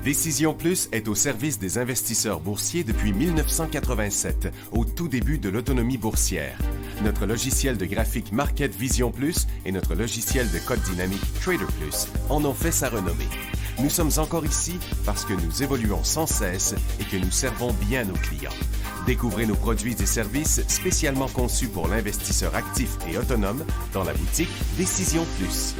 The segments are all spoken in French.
Décision Plus est au service des investisseurs boursiers depuis 1987, au tout début de l'autonomie boursière. Notre logiciel de graphique Market Vision Plus et notre logiciel de code dynamique Trader Plus en ont fait sa renommée. Nous sommes encore ici parce que nous évoluons sans cesse et que nous servons bien nos clients. Découvrez nos produits et services spécialement conçus pour l'investisseur actif et autonome dans la boutique Décision Plus.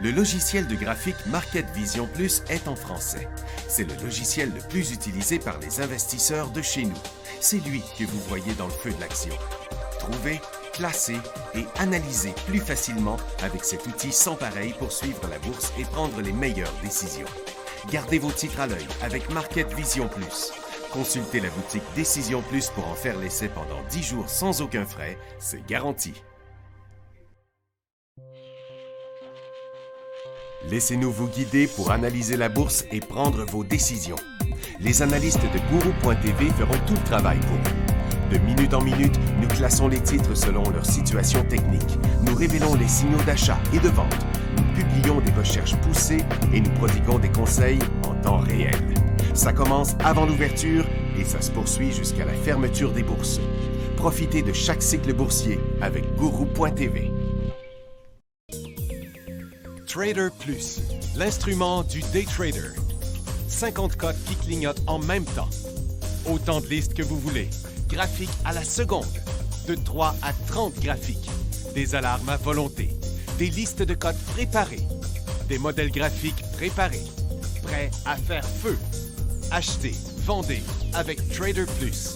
Le logiciel de graphique Market Vision Plus est en français. C'est le logiciel le plus utilisé par les investisseurs de chez nous. C'est lui que vous voyez dans le feu de l'action. Trouvez, classez et analysez plus facilement avec cet outil sans pareil pour suivre la bourse et prendre les meilleures décisions. Gardez vos titres à l'œil avec Market Vision Plus. Consultez la boutique Décision Plus pour en faire l'essai pendant 10 jours sans aucun frais, c'est garanti. Laissez-nous vous guider pour analyser la bourse et prendre vos décisions. Les analystes de Guru.tv feront tout le travail pour vous. De minute en minute, nous classons les titres selon leur situation technique. Nous révélons les signaux d'achat et de vente. Nous publions des recherches poussées et nous prodiguons des conseils en temps réel. Ça commence avant l'ouverture et ça se poursuit jusqu'à la fermeture des bourses. Profitez de chaque cycle boursier avec Guru.tv. Trader Plus, l'instrument du day trader. 50 cotes qui clignotent en même temps. Autant de listes que vous voulez. Graphiques à la seconde. De 3 à 30 graphiques. Des alarmes à volonté. Des listes de cotes préparées. Des modèles graphiques préparés. Prêts à faire feu. Achetez, vendez avec Trader Plus.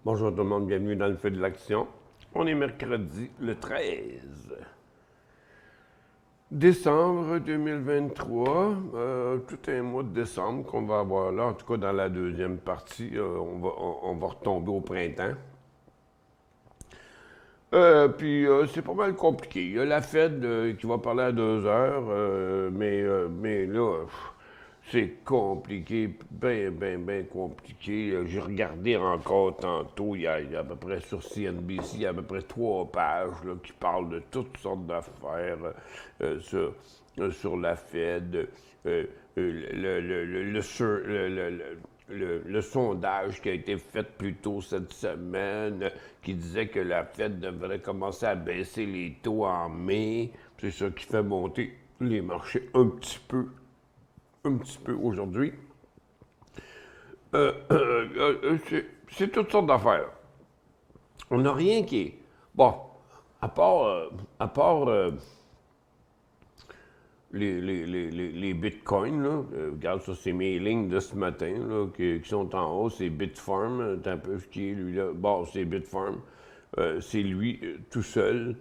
Bonjour tout le monde, bienvenue dans le feu de l'action. On est mercredi le 13 décembre 2023. Tout un mois de décembre qu'on va avoir là, en tout cas dans la deuxième partie, on va retomber au printemps. Puis c'est pas mal compliqué. Il y a la Fed qui va parler à 2 heures, mais là... c'est compliqué, bien compliqué. J'ai regardé encore tantôt, il y a à peu près sur CNBC, il y a à peu près 3 pages là, qui parlent de toutes sortes d'affaires sur la Fed. Le sondage qui a été fait plus tôt cette semaine qui disait que la Fed devrait commencer à baisser les taux en mai. C'est ça qui fait monter les marchés un petit peu aujourd'hui. C'est toutes sortes d'affaires. On n'a rien qui est... Bon, à part les bitcoins, là, regarde ça, c'est mes lignes de ce matin, là, qui sont en haut, c'est Bitfarm, c'est un peu ce qui est lui là. Bon, c'est Bitfarm, c'est lui tout seul.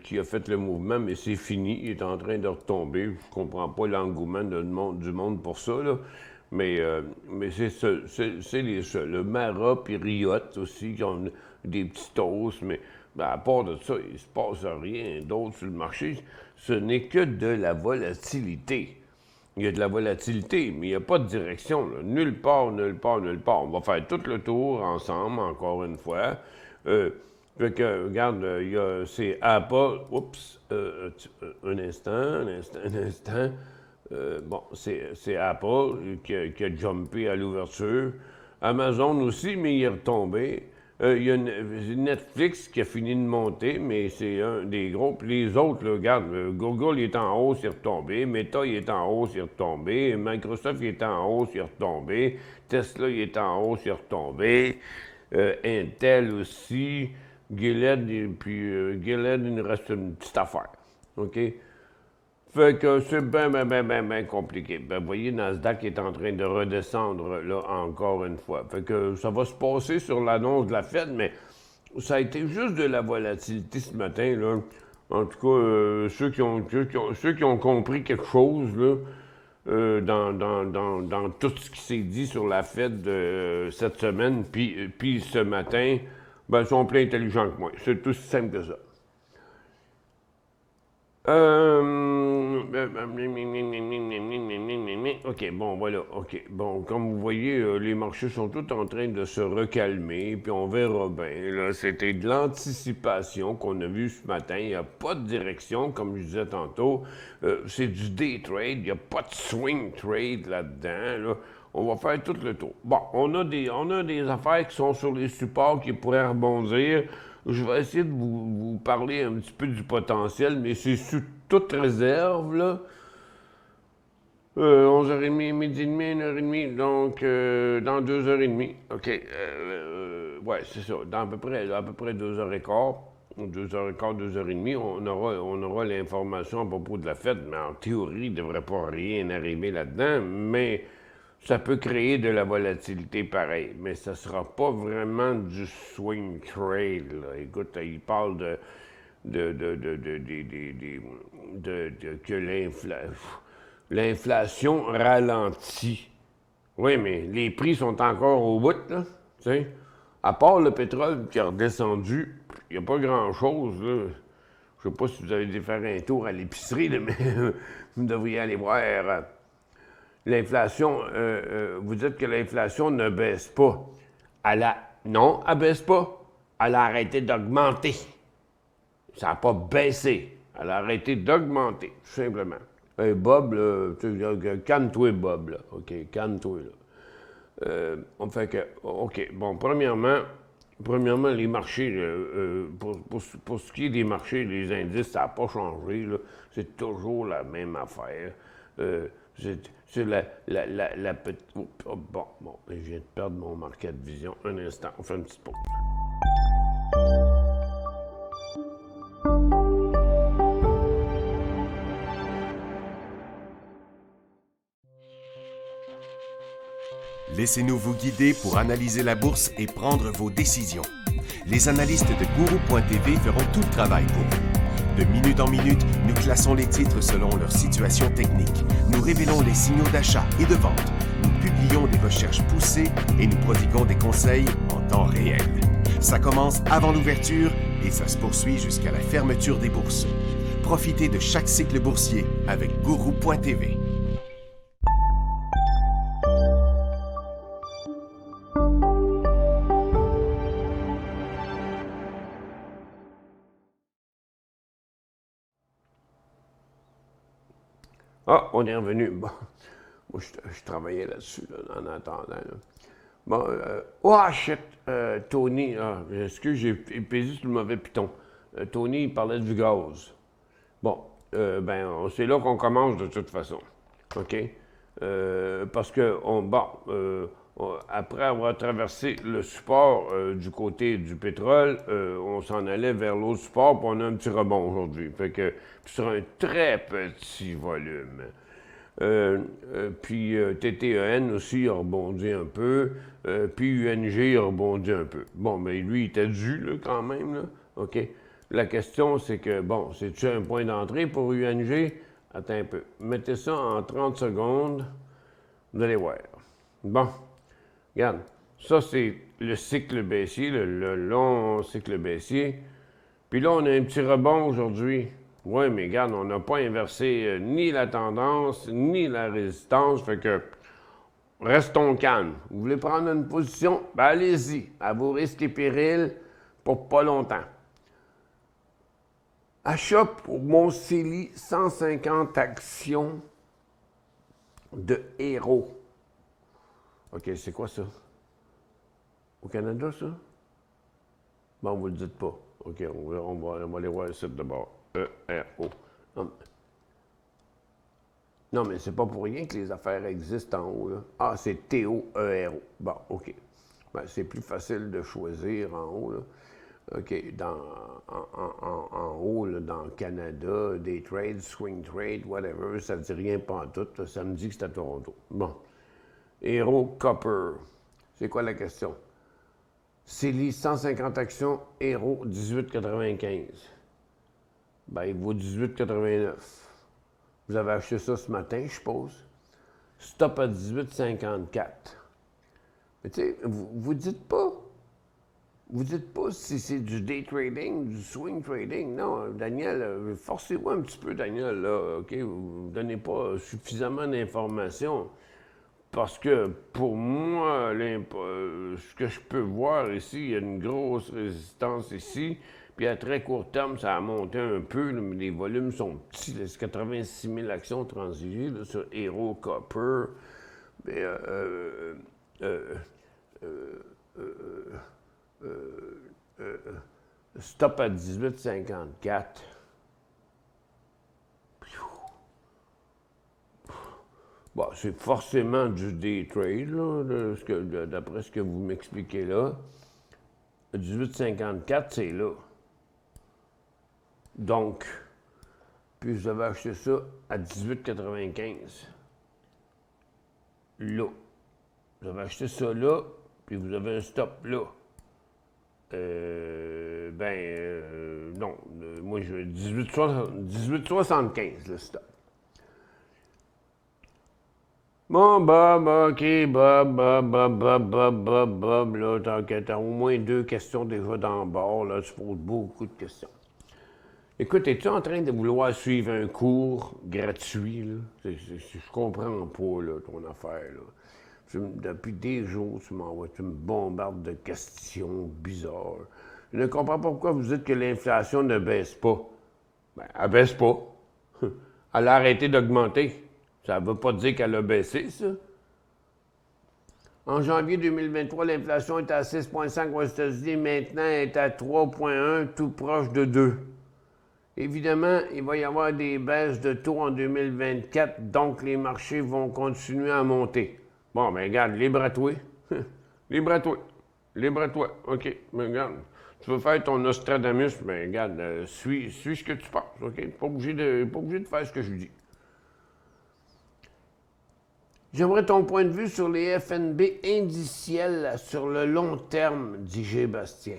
Qui a fait le mouvement, mais c'est fini, il est en train de retomber. Je ne comprends pas l'engouement du monde pour ça, là. Mais c'est les seuls. Le Mara puis Riot aussi, qui ont des petites hausses, mais à part de ça, il ne se passe rien d'autre sur le marché. Ce n'est que de la volatilité. Il y a de la volatilité, mais il n'y a pas de direction, là. Nulle part. On va faire tout le tour ensemble, encore une fois. Fait que, regarde, c'est Apple. Oups, un instant. Bon, c'est Apple qui a jumpé à l'ouverture. Amazon aussi, mais il est retombé. Il y a Netflix qui a fini de monter, mais c'est un des gros. Puis les autres, là, regarde, Google il est en hausse, il est retombé. Meta, il est en hausse, il est retombé. Microsoft, il est en hausse, il est retombé. Tesla, il est en hausse, il est retombé. Intel aussi. Gilead, Gilead, il nous reste une petite affaire. OK? Fait que c'est bien compliqué. Ben, vous voyez, Nasdaq est en train de redescendre, là, encore une fois. Fait que ça va se passer sur l'annonce de la Fed, mais ça a été juste de la volatilité ce matin, là. En tout cas, ceux qui ont compris quelque chose, là, dans tout ce qui s'est dit sur la Fed cette semaine, puis ce matin, Ben, ils sont plus intelligents que moi. C'est aussi simple que ça. OK, bon, voilà. OK. Bon, comme vous voyez, les marchés sont tous en train de se recalmer, puis on verra bien. Là, c'était de l'anticipation qu'on a vu ce matin. Il n'y a pas de direction, comme je disais tantôt. C'est du day trade. Il n'y a pas de swing trade là-dedans. Là. On va faire tout le tour. Bon, on a des affaires qui sont sur les supports qui pourraient rebondir. Je vais essayer de vous parler un petit peu du potentiel, mais c'est sous toute réserve, là. 11h30, midi et demi, 1h30, donc dans 2h30. OK. Ouais, c'est ça. Dans à peu près 2h15, 2h15, 2h30, on aura l'information à propos de la fête, mais en théorie, il ne devrait pas rien arriver là-dedans, mais ça peut créer de la volatilité pareil, mais ça ne sera pas vraiment du swing trade, là. Écoute, il parle que l'inflation ralentit. Oui, mais les prix sont encore au bout, là. Tu sais, à part le pétrole qui est redescendu, il n'y a pas grand-chose, là. Je ne sais pas si vous avez dû faire un tour à l'épicerie, là, mais vous devriez aller voir. L'inflation, vous dites que l'inflation ne baisse pas. Non, elle ne baisse pas. Elle a arrêté d'augmenter. Ça n'a pas baissé. Elle a arrêté d'augmenter, tout simplement. Hey, Bob, là, calme-toi, Bob, là. OK, calme-toi, là. On fait que, OK, bon, premièrement, les marchés, pour ce qui est des marchés, les indices, ça n'a pas changé, là. C'est toujours la même affaire. C'est la petite... Oh, bon, je viens de perdre mon marquet de vision. Un instant, on fait une petite pause. Laissez-nous vous guider pour analyser la bourse et prendre vos décisions. Les analystes de Guru.tv feront tout le travail pour vous. De minute en minute, nous classons les titres selon leur situation technique. Nous révélons les signaux d'achat et de vente. Nous publions des recherches poussées et nous prodiguons des conseils en temps réel. Ça commence avant l'ouverture et ça se poursuit jusqu'à la fermeture des bourses. Profitez de chaque cycle boursier avec Guru.tv. Ah, on est revenu. Bon, moi, je travaillais là-dessus, là, en attendant. Là. Bon, shit, Tony, excuse, j'ai pesé sur le mauvais piton. Tony, il parlait du gaz. Bon, c'est là qu'on commence de toute façon. OK? Parce que, après avoir traversé le support du côté du pétrole, on s'en allait vers l'autre support, puis on a un petit rebond aujourd'hui. Fait que sur un très petit volume. Puis TTEN aussi a rebondi un peu, puis UNG a rebondi un peu. Bon, mais lui, il était dû, là, quand même, là. OK? La question, c'est que, bon, c'est-tu un point d'entrée pour UNG? Attends un peu. Mettez ça en 30 secondes. Vous allez voir. Bon. Regarde. Ça, c'est le cycle baissier, le long cycle baissier. Puis là, on a un petit rebond aujourd'hui. Oui, mais regarde, on n'a pas inversé ni la tendance, ni la résistance. Fait que, restons calmes. Vous voulez prendre une position? Ben, allez-y. À vos risques et périls pour pas longtemps. Achat pour mon CELI, 150 actions de héros. OK, c'est quoi ça? Au Canada, ça? Bon, vous le dites pas. OK, on va aller voir le site de bord. ERO. Non, mais c'est pas pour rien que les affaires existent en haut, là. Ah, c'est TOERO. Bon, OK. Ben, c'est plus facile de choisir en haut, là. OK, en haut, là, dans le Canada, des trades, swing trade, whatever, ça ne dit rien pantoute. Ça me dit que c'est à Toronto. Bon. Hero Copper. C'est quoi la question? CELI, 150 actions, Hero, 18,95. Ben, il vaut 18,89. Vous avez acheté ça ce matin, je suppose. Stop à 18,54. Mais tu sais, vous dites pas... vous dites pas si c'est du day trading, du swing trading. Non, Daniel, forcez-vous un petit peu, Daniel, là, OK? Vous ne donnez pas suffisamment d'informations. Parce que pour moi, ce que je peux voir ici, il y a une grosse résistance ici. Puis à très court terme, ça a monté un peu, là, mais les volumes sont petits. C'est 86 000 actions transigées là, sur Hero Copper. Mais, stop à 18,54. Bon, c'est forcément du day trade, là, d'après ce que vous m'expliquez là. 18,54, c'est là. Donc, puis vous avez acheté ça à 18,95. Là. Vous avez acheté ça là, puis vous avez un stop là. Non. Moi, je veux 18,75 le stop. Bon, Bob, OK, Bob, là, t'as au moins 2 questions déjà dans le bord, là, tu poses beaucoup de questions. Écoute, es-tu en train de vouloir suivre un cours gratuit, là? Je comprends pas, là, ton affaire, là. Depuis des jours, tu me bombardes de questions bizarres. Je ne comprends pas pourquoi vous dites que l'inflation ne baisse pas. Ben, elle baisse pas. Elle a arrêté d'augmenter. Ça ne veut pas dire qu'elle a baissé, ça. En janvier 2023, l'inflation était à 6,5 aux États-Unis. Maintenant, elle est à 3,1, tout proche de 2. Évidemment, il va y avoir des baisses de taux en 2024, donc les marchés vont continuer à monter. Bon, ben regarde, libre à toi. Libre à toi. Libre à toi. OK, mais regarde. Tu veux faire ton Nostradamus, ben regarde, suis ce que tu penses, OK? Pas obligé de faire ce que je dis. J'aimerais ton point de vue sur les FNB indiciels sur le long terme, dit G. Bastien.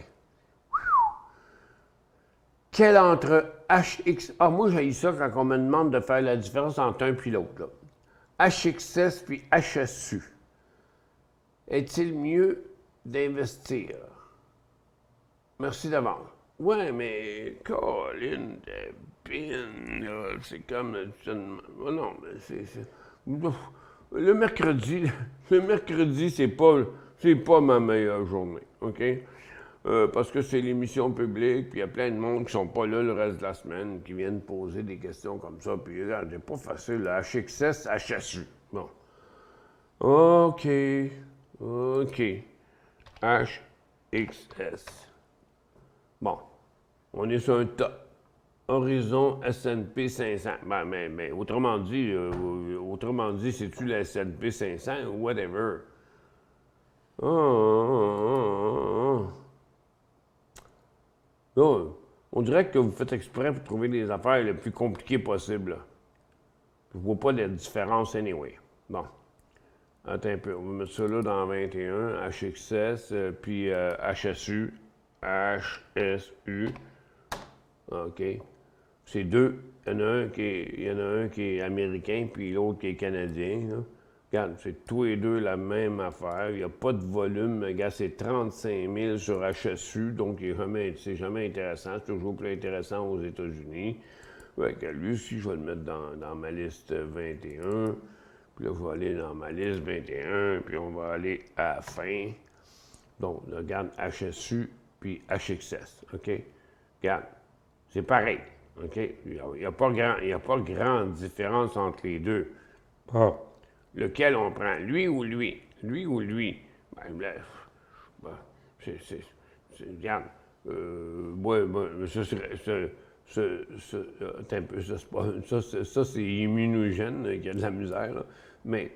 Quel entre HX... Ah, moi, j'ai ça quand on me demande de faire la différence entre un puis l'autre. HXS puis HSU. Est-il mieux d'investir? Merci d'avance. Ouais, mais Colin, c'est comme... Non, mais c'est... Le mercredi, c'est pas ma meilleure journée, OK? Parce que c'est l'émission publique, puis il y a plein de monde qui sont pas là le reste de la semaine, qui viennent poser des questions comme ça, puis regarde, c'est pas facile, là, HXS, HSU. Bon. OK. HXS. Bon. On est sur un top. Horizon S&P 500. Ben, mais autrement dit, c'est-tu le S&P 500 ou whatever? Non, on dirait que vous faites exprès pour trouver des affaires les plus compliquées possibles. Je ne vois pas de différence anyway. Bon. Attends un peu. On va mettre ça là dans 21. HXS, puis HSU. HSU. OK. C'est deux. Il y en a un qui est américain, puis l'autre qui est canadien. Là. Regarde, c'est tous les deux la même affaire. Il n'y a pas de volume. Regarde, c'est 35 000 sur HSU, donc c'est jamais intéressant. C'est toujours plus intéressant aux États-Unis. Ouais, lui aussi, je vais le mettre dans ma liste 21. Puis là, je vais aller dans ma liste 21, puis on va aller à la fin. Donc, là, regarde HSU, puis HXS. OK? Regarde, c'est pareil. OK? Il n'y a pas grande différence entre les deux. Ah. Lequel on prend? Lui ou lui? Lui ou lui? Regarde. Ça, c'est immunogène qui a de la misère, là. Mais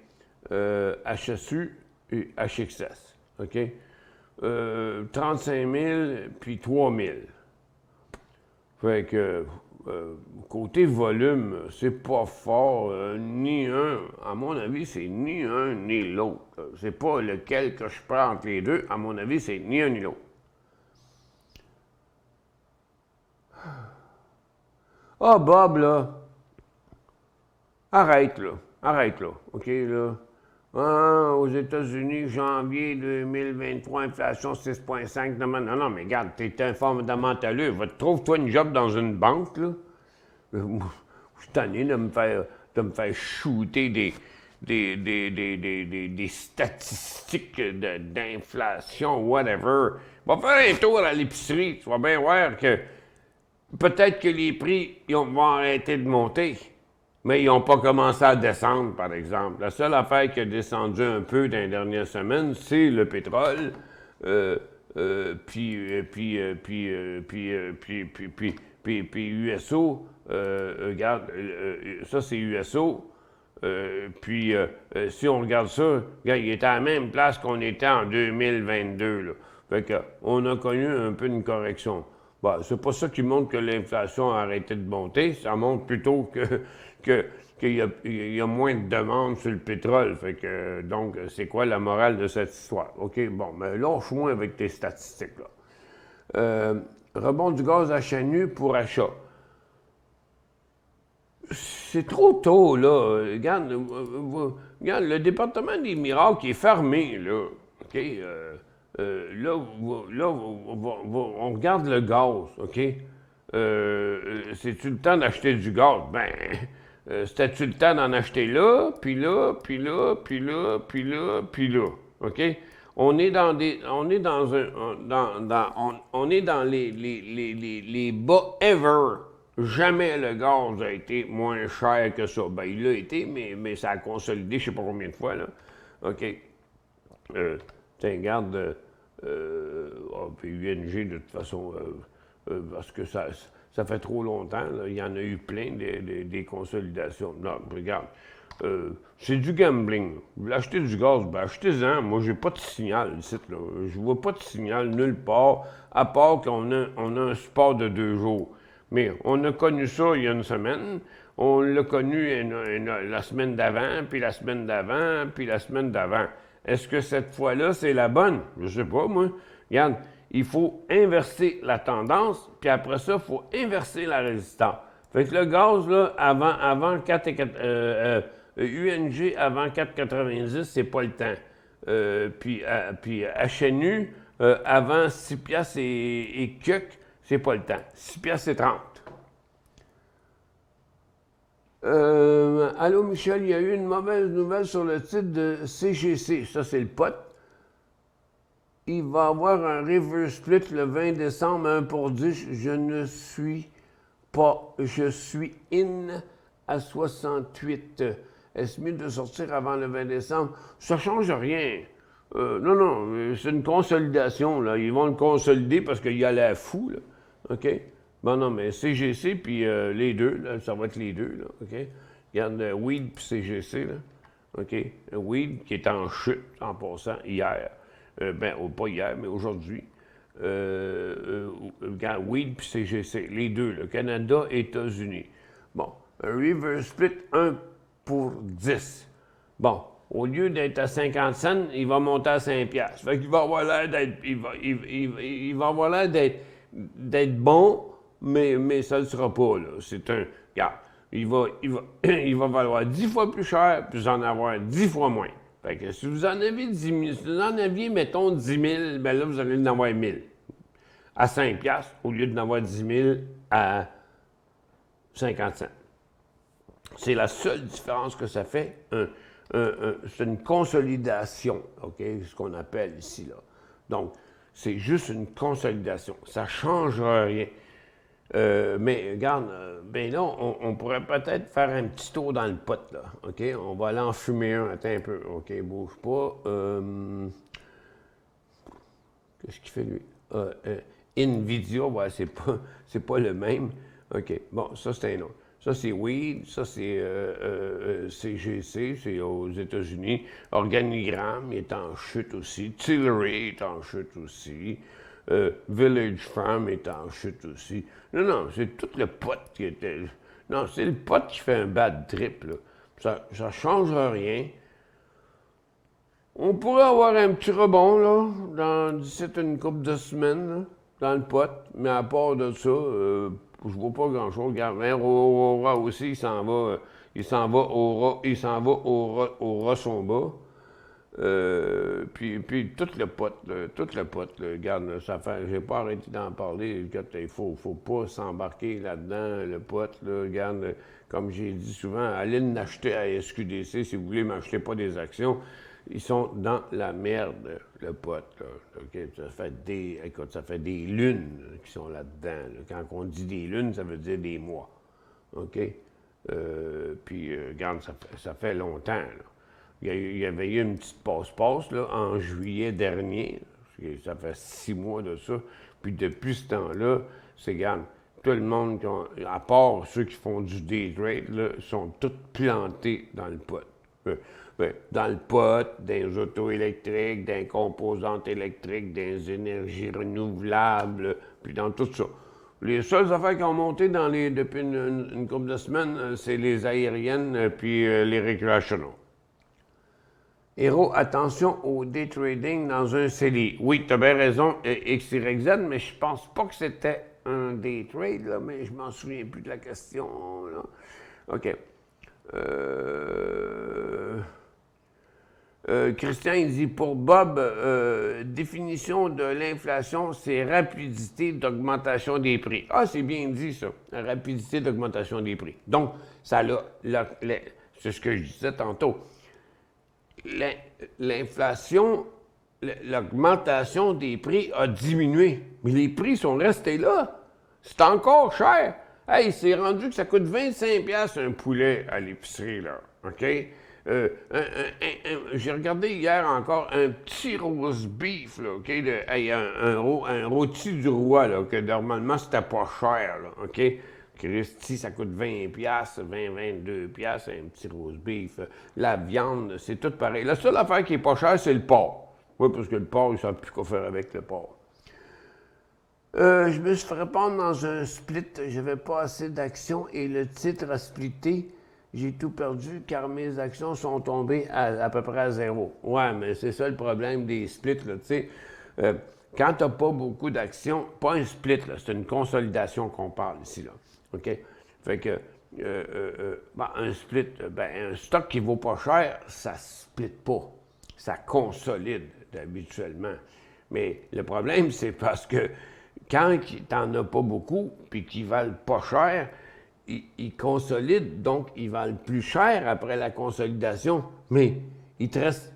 HSU et HXS. OK? 35 000 puis 3 000. Fait que, côté volume, c'est pas fort, ni un. À mon avis, c'est ni un ni l'autre. C'est pas lequel que je prends entre les deux. À mon avis, c'est ni un ni l'autre. Ah, Bob, là. Arrête, là. OK, là. Aux États-Unis, janvier 2023, inflation 6,5. Non, mais regarde, t'es un fondamentaleux. Trouve-toi une job dans une banque, là. Je suis tanné de me faire shooter des statistiques d'inflation, whatever. Va faire un tour à l'épicerie, tu vas bien voir que peut-être que les prix vont arrêter de monter, mais ils n'ont pas commencé à descendre, par exemple. La seule affaire qui a descendu un peu dans les dernières semaines, c'est le pétrole, puis USO. Regarde, ça c'est USO. Si on regarde ça, regarde, il est à la même place qu'on était en 2022. Là. Fait qu'on a connu un peu une correction. Bon, c'est pas ça qui montre que l'inflation a arrêté de monter, ça montre plutôt qu'il y a moins de demandes sur le pétrole. Fait que, donc, c'est quoi la morale de cette histoire? OK, bon, mais lâche-moi avec tes statistiques, là. Rebond du gaz à Chanu pour achat. C'est trop tôt, là. Regarde, le département des miracles est fermé, là. OK? On regarde le gaz, OK? C'est-tu le temps d'acheter du gaz? Ben, c'était-tu le temps d'en acheter là, puis là, puis là, puis là, puis là, puis là, OK? On est dans les bas ever. Jamais le gaz a été moins cher que ça. Ben, il l'a été, mais ça a consolidé, je sais pas combien de fois, là. OK. Tiens, regarde, puis UNG, de toute façon, parce que ça fait trop longtemps, là, il y en a eu plein des consolidations. Non, regarde, c'est du gambling. Vous voulez acheter du gaz, ben achetez-en. Moi, j'ai pas de signal ici, là. Je vois pas de signal nulle part, à part qu'on a un support de 2 jours. Mais on a connu ça il y a une semaine, on l'a connu la semaine d'avant, puis la semaine d'avant, puis la semaine d'avant. Est-ce que cette fois-là, c'est la bonne? Je sais pas, moi. Regarde, il faut inverser la tendance, puis après ça, il faut inverser la résistance. Fait que le gaz, là, avant 4 UNG avant 4,90, c'est pas le temps. Puis HNU, avant 6 piastres et quelques, c'est pas le temps. 6 piastres et 30. Allô, Michel, il y a eu une mauvaise nouvelle sur le titre de CGC. Ça, c'est le pote. Il va avoir un reverse split le 20 décembre, 1 pour 10. Je suis in à 68. Est-ce mieux de sortir avant le 20 décembre? Ça ne change rien. Non, c'est une consolidation, là. Ils vont le consolider parce qu'il y a l'air fou, là. OK? Bon, non, mais CGC, puis les deux, là, ça va être les deux, là, OK? Regarde, Weed puis CGC, là, OK? Weed qui est en chute, en passant, hier. Pas hier, mais aujourd'hui. Regarde, Weed puis CGC, les deux, le Canada, États-Unis. Bon, un reverse split 1 pour 10. Bon, au lieu d'être à 50 cents, il va monter à 5 piastres. Fait qu'il va avoir l'air d'être... Il va avoir l'air d'être bon, mais ça ne le sera pas, là. C'est un... Regarde, il va valoir 10 fois plus cher, puis en avoir 10 fois moins. Fait que si vous en avez 10 000, si vous en aviez, mettons, 10 000, ben là, vous allez en avoir 1 000. À 5 piastres, au lieu d'en avoir 10 000 à 50 cents. C'est la seule différence que ça fait. C'est une consolidation, OK, ce qu'on appelle ici, là. Donc, c'est juste une consolidation. Ça ne changera rien. Mais regarde, ben là, on pourrait peut-être faire un petit tour dans le pot, là. OK? On va aller en fumer un. Attends un peu. OK, bouge pas. Qu'est-ce qu'il fait, lui? Nvidia, ouais, c'est pas le même. OK, bon, ça, c'est un autre. Ça, c'est Weed, ça, c'est CGC, c'est aux États-Unis. Organigramme est en chute aussi. Tillery est en chute aussi. Village Farm est en chute aussi. Non, c'est tout le pot qui était... Non, c'est le pot qui fait un bad trip, là. Ça ne changera rien. On pourrait avoir un petit rebond, là, d'ici une couple de semaines, là, dans le pot. Mais à part de ça, je vois pas grand-chose. Regarde, Aurora aussi, il s'en va au Rossomba. Puis tout le pot, regarde, là, ça fait, j'ai pas arrêté d'en parler, il faut pas s'embarquer là-dedans, le pot, là, regarde, comme j'ai dit souvent, allez l'acheter à SQDC si vous voulez, m'achetez pas des actions, ils sont dans la merde, le pot, là, okay? Ça fait des lunes qui sont là-dedans, là. Quand on dit des lunes, ça veut dire des mois, OK? Regarde, ça fait longtemps, là. Il y avait eu une petite passe-passe là, en juillet dernier. Ça fait 6 mois de ça. Puis depuis ce temps-là, regarde, tout le monde, à part ceux qui font du day trade, là, sont tous plantés dans le pot. Dans le pot, dans les autos électriques, dans les composantes électriques, dans les énergies renouvelables, puis dans tout ça. Les seules affaires qui ont monté depuis une couple de semaines, c'est les aériennes puis les recreational. Héros, attention au day trading dans un CELI. Oui, tu as bien raison, XYZ, mais je pense pas que c'était un day trade, là, mais je m'en souviens plus de la question. Là. OK. Christian, il dit, pour Bob, définition de l'inflation, c'est rapidité d'augmentation des prix. Ah, c'est bien dit, ça, rapidité d'augmentation des prix. Donc, c'est ce que je disais tantôt. L'inflation, l'augmentation des prix a diminué, mais les prix sont restés là. C'est encore cher. Hey, c'est rendu que ça coûte 25$ un poulet à l'épicerie, là, OK? J'ai regardé hier encore un petit roast beef, là, OK? Un rôti du roi, là, que normalement, c'était pas cher, là, OK? Christy, ça coûte 20$, 22$, un petit roast beef. La viande, c'est tout pareil. La seule affaire qui n'est pas chère, c'est le porc. Oui, parce que le porc, ils ne savent plus quoi faire avec le porc. Je me suis fait répondre dans un split. Je n'avais pas assez d'actions et le titre a splitté. J'ai tout perdu car mes actions sont tombées à peu près à zéro. Ouais, mais c'est ça le problème des splits, là, tu sais. Quand tu n'as pas beaucoup d'actions, pas un split, là, c'est une consolidation qu'on parle ici, là. OK? Fait que, un split, un stock qui ne vaut pas cher, ça ne split pas. Ça consolide habituellement. Mais le problème, c'est parce que quand tu n'en as pas beaucoup puis qu'ils ne valent pas cher, ils consolident, donc ils valent plus cher après la consolidation. Mais il te reste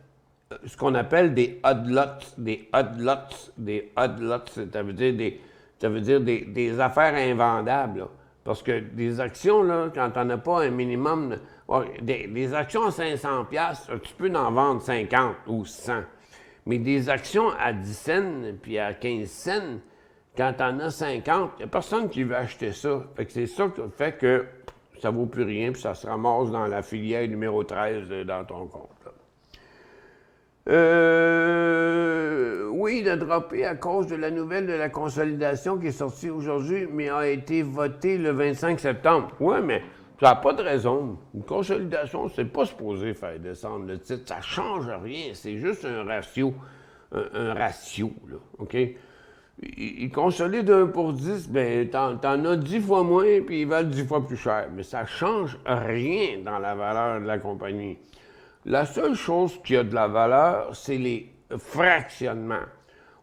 ce qu'on appelle des odd lots. Des odd lots, ça veut dire des affaires invendables, là. Parce que des actions, là, quand tu n'en as pas un minimum, des actions à 500$, tu peux en vendre 50 ou 100. Mais des actions à 10 cents puis à 15 cents, quand tu en as 50, il n'y a personne qui veut acheter ça. Fait que c'est ça qui fait que ça ne vaut plus rien puis ça se ramasse dans la filière numéro 13 dans ton compte. Oui, il a droppé à cause de la nouvelle de la consolidation qui est sortie aujourd'hui, mais a été votée le 25 septembre. Oui, mais ça n'a pas de raison. Une consolidation, c'est pas supposé faire descendre le titre. Ça ne change rien. C'est juste un ratio. Un ratio, là. OK? Il consolide 1 pour 10, bien, t'en as 10 fois moins, puis ils valent 10 fois plus cher. Mais ça ne change rien dans la valeur de la compagnie. La seule chose qui a de la valeur, c'est les fractionnements.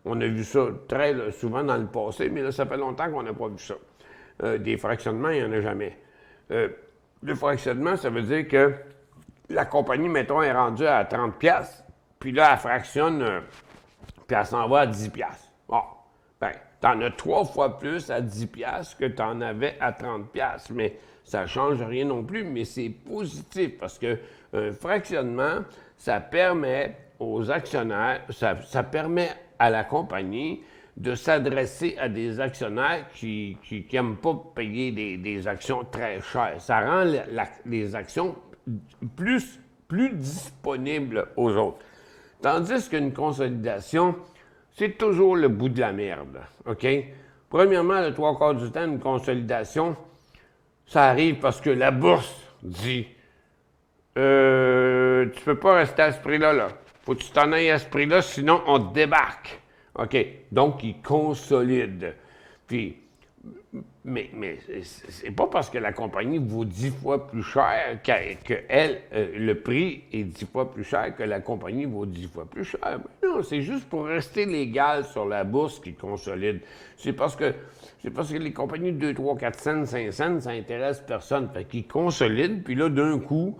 On a vu ça très souvent dans le passé, mais là, ça fait longtemps qu'on n'a pas vu ça. Des fractionnements, il n'y en a jamais. Le fractionnement, ça veut dire que la compagnie, mettons, est rendue à 30$, puis là, elle fractionne, puis elle s'en va à 10$. Bon, ben, t'en as 3 fois plus à 10$ que t'en avais à 30$, mais ça ne change rien non plus, mais c'est positif parce que un fractionnement, ça permet aux actionnaires, ça permet à la compagnie de s'adresser à des actionnaires qui n'aiment pas payer des actions très chères. Ça rend les actions plus disponibles aux autres. Tandis qu'une consolidation, c'est toujours le bout de la merde. OK? Premièrement, le 3/4 du temps, une consolidation, ça arrive parce que la bourse dit tu peux pas rester à ce prix-là, là. Faut que tu t'en ailles à ce prix-là, sinon on te débarque. OK. Donc, il consolide. Puis, Mais c'est pas parce que la compagnie vaut 10 fois plus cher que elle, le prix est 10 fois plus cher que la compagnie vaut 10 fois plus cher. Non, c'est juste pour rester légal sur la bourse qui consolide. C'est parce que les compagnies de 2, 3, 4 cents, 5 cents, ça intéresse personne. Fait qu'ils consolident, puis là, d'un coup,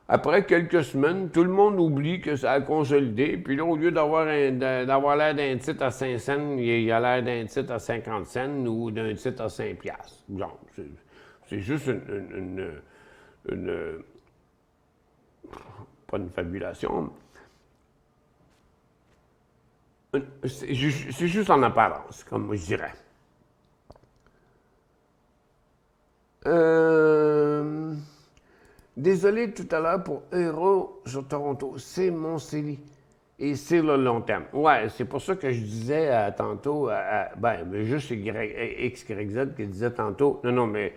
après quelques semaines, tout le monde oublie que ça a consolidé. Puis là, au lieu d'avoir l'air d'un titre à 5 cents, il a l'air d'un titre à 50 cents ou d'un titre à 5 piastres. Genre, c'est juste pas une fabulation. C'est juste en apparence, comme je dirais. Désolé tout à l'heure pour Euro sur Toronto. C'est mon CELI. Et c'est le long terme. Ouais, c'est pour ça que je disais tantôt, juste XYZ qui disait tantôt, non, mais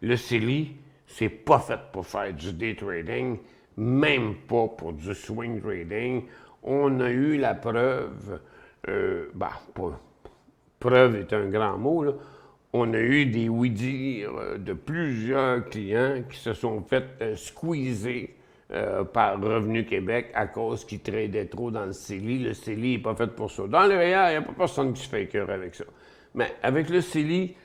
le CELI, c'est pas fait pour faire du day trading, même pas pour du swing trading. On a eu la preuve, preuve est un grand mot, là. On a eu des oui-dire de plusieurs clients qui se sont fait squeezer par Revenu Québec à cause qu'ils tradaient trop dans le CELI. Le CELI n'est pas fait pour ça. Dans le REER, il n'y a pas personne qui se fait écœur avec ça. Mais avec le CELI,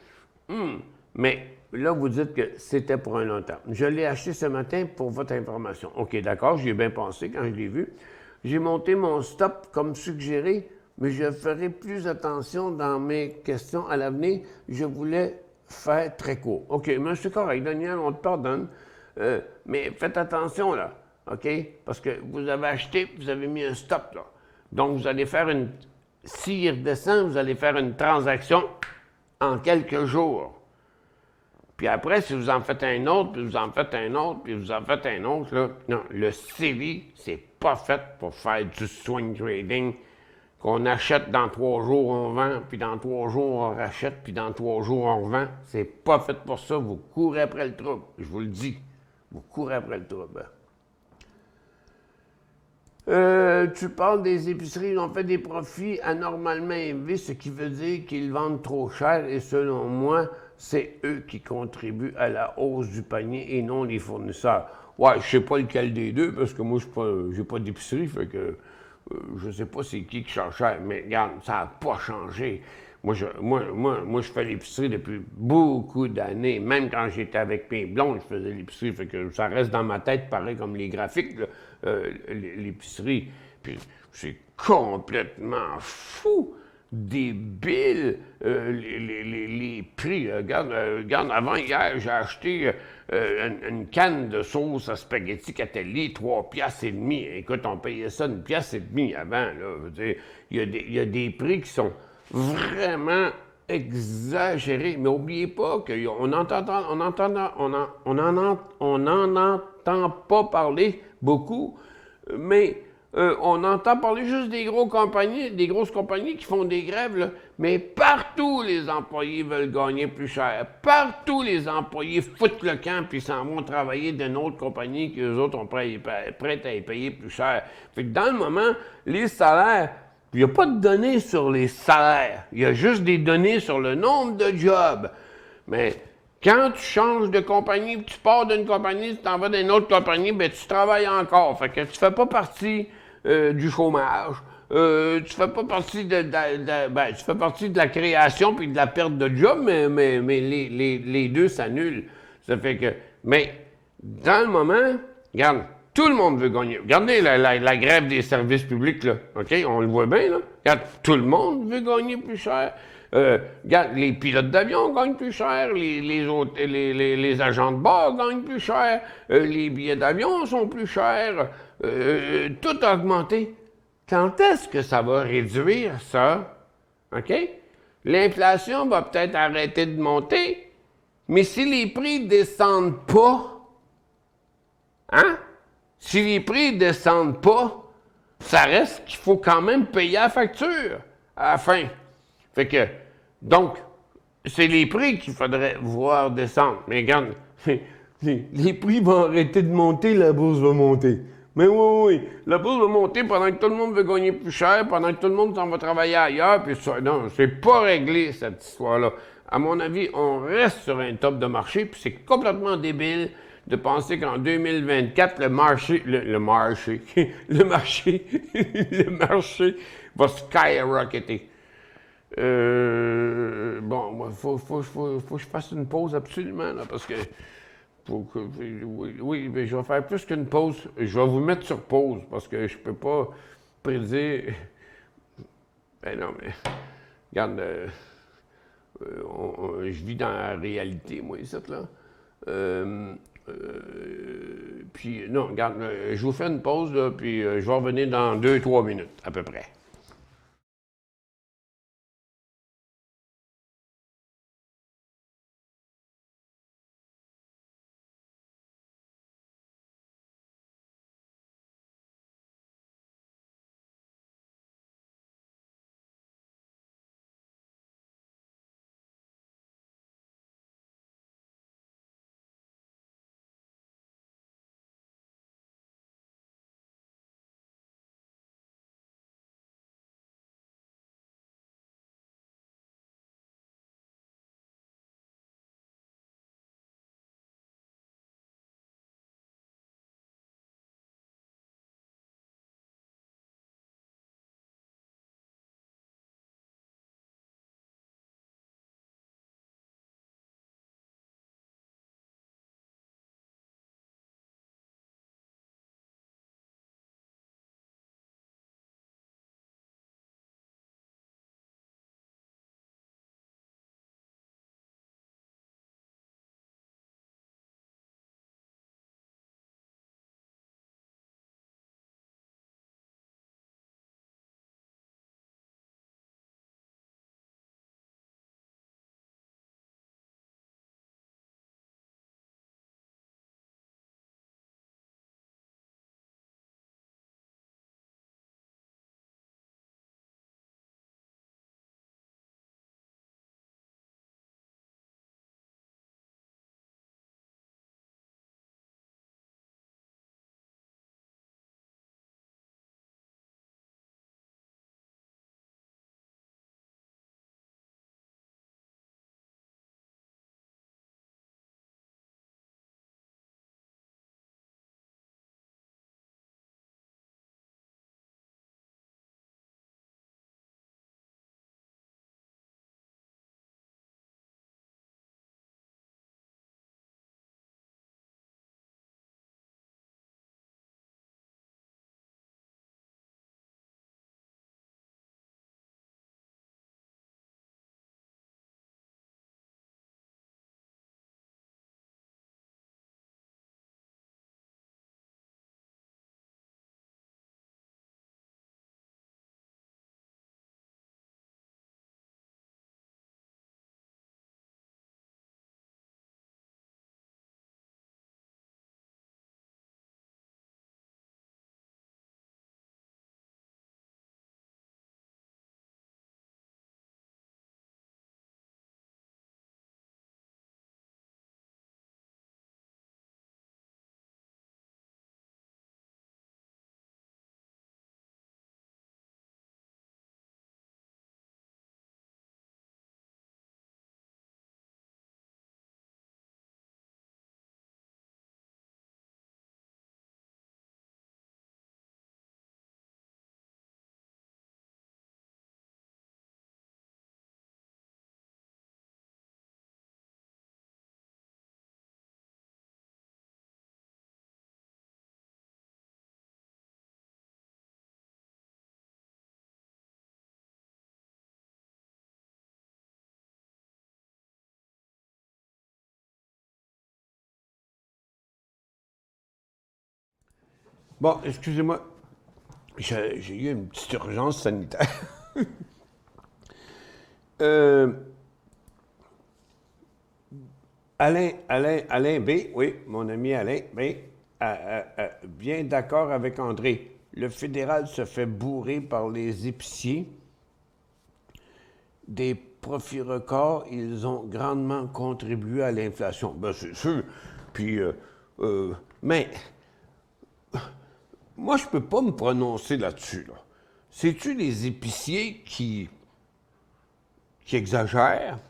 mais là, vous dites que c'était pour un long terme. Je l'ai acheté ce matin pour votre information. OK, d'accord, j'y ai bien pensé quand je l'ai vu. J'ai monté mon stop comme suggéré, mais je ferai plus attention dans mes questions à l'avenir. Je voulais faire très court. OK, mais c'est correct, Daniel, on te pardonne. Mais faites attention, là, OK? Parce que vous avez acheté, vous avez mis un stop, là. Donc, vous allez faire s'il redescend, vous allez faire une transaction en quelques jours. Puis après, si vous en faites un autre, puis vous en faites un autre, puis vous en faites un autre, là, non, le CELI, c'est pas fait pour faire du swing trading qu'on achète dans 3 jours, on vend, puis dans 3 jours, on rachète, puis dans 3 jours, on revend. C'est pas fait pour ça. Vous courez après le trouble. Je vous le dis. Vous courez après le trouble. Tu parles des épiceries, ils ont fait des profits anormalement élevés, ce qui veut dire qu'ils vendent trop cher, et selon moi, c'est eux qui contribuent à la hausse du panier et non les fournisseurs. Ouais, je sais pas lequel des deux, parce que moi, j'ai pas d'épicerie, fait que je sais pas c'est qui charge cher, mais regarde, ça n'a pas changé. Moi, je fais l'épicerie depuis beaucoup d'années. Même quand j'étais avec mes blondes, je faisais l'épicerie. Fait que ça reste dans ma tête, pareil comme les graphiques, l'épicerie. Puis c'est complètement fou, débile, les prix. Regarde, avant hier, j'ai acheté une canne de sauce à spaghetti Catelli, 3 piastres et demi. Écoute, on payait ça 1 piastre et demi avant. Là. Je veux dire, il y a des prix qui sont vraiment exagéré. Mais n'oubliez pas qu'on n'en entend pas parler beaucoup, mais on entend parler juste des grosses compagnies qui font des grèves, là. Mais partout, les employés veulent gagner plus cher. Partout, les employés foutent le camp puis s'en vont travailler d'une autre compagnie qu'eux autres ont prêt à y payer plus cher. Fait que dans le moment, les salaires, il n'y a pas de données sur les salaires. Il y a juste des données sur le nombre de jobs. Mais quand tu changes de compagnie, tu pars d'une compagnie, tu t'en vas d'une autre compagnie, bien, tu travailles encore. Fait que tu fais pas partie du chômage. Tu fais pas partie tu fais partie de la création puis de la perte de job, mais les deux s'annulent. Ça fait que... Mais dans le moment, regarde, tout le monde veut gagner. Regardez la grève des services publics, là. OK? On le voit bien, là. Regarde, tout le monde veut gagner plus cher. Regarde, les pilotes d'avion gagnent plus cher, les agents de bord gagnent plus cher, les billets d'avion sont plus chers, tout a augmenté. Quand est-ce que ça va réduire, ça? OK? L'inflation va peut-être arrêter de monter, mais si les prix ne descendent pas, hein? Si les prix ne descendent pas, ça reste qu'il faut quand même payer la facture à la fin. Fait que, donc, c'est les prix qu'il faudrait voir descendre. Mais regarde, les prix vont arrêter de monter, la bourse va monter. Mais oui, la bourse va monter pendant que tout le monde veut gagner plus cher, pendant que tout le monde s'en va travailler ailleurs, puis ça, non, c'est pas réglé, cette histoire-là. À mon avis, on reste sur un top de marché, puis c'est complètement débile de penser qu'en 2024, le marché, le marché, le marché, le marché va skyrocketer. Bon, moi, faut que je fasse une pause absolument, là, parce que, oui, mais je vais faire plus qu'une pause. Je vais vous mettre sur pause, parce que je peux pas prédire. Ben non, mais, regarde, je vis dans la réalité, moi, ici, là. Puis, non, regarde, je vous fais une pause, là, puis je vais revenir dans 2-3 minutes, à peu près. Bon, excusez-moi, j'ai eu une petite urgence sanitaire. Euh, Alain B, oui, mon ami Alain B, bien d'accord avec André. Le fédéral se fait bourrer par les épiciers. Des profits records, ils ont grandement contribué à l'inflation. Ben, c'est sûr. Puis, mais, moi, je peux pas me prononcer là-dessus. Là. C'est-tu les épiciers qui exagèrent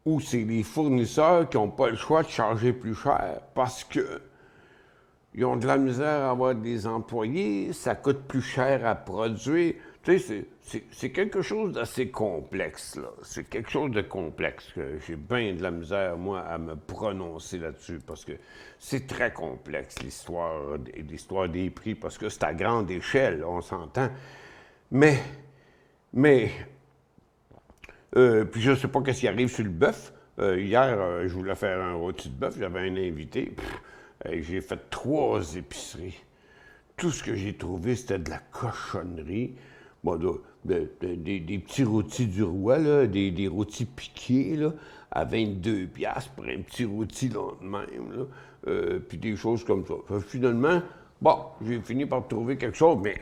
ou c'est les fournisseurs qui n'ont pas le choix de charger plus cher parce que ils ont de la misère à avoir des employés, ça coûte plus cher à produire. Tu sais, c'est quelque chose d'assez complexe, là. C'est quelque chose de complexe que j'ai bien de la misère, moi, à me prononcer là-dessus parce que c'est très complexe, l'histoire des prix, parce que c'est à grande échelle, on s'entend. Mais puis je ne sais pas qu'est-ce qui arrive sur le bœuf. Hier, je voulais faire un rôti de bœuf, j'avais un invité. J'ai fait 3 épiceries. Tout ce que j'ai trouvé, c'était de la cochonnerie. Bon, des petits rôtis du roi, là, des rôtis piqués, là, à 22$ pour un petit rôti là de même, là, puis des choses comme ça. Finalement, bon, j'ai fini par trouver quelque chose, mais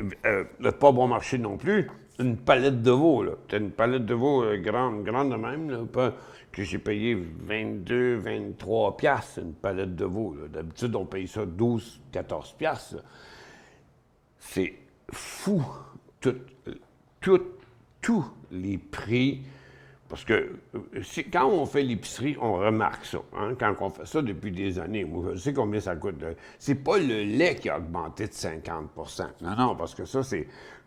pas bon marché non plus. Une palette de veau, là. C'était une palette de veau grande de même, là, que j'ai payé 23$, une palette de veau. D'habitude, on paye ça 12-14$. C'est fou, tous les prix. Parce que quand on fait l'épicerie, on remarque ça. Hein? Quand on fait ça depuis des années, moi, je sais combien ça coûte. C'est pas le lait qui a augmenté de 50%. Non, parce que ça,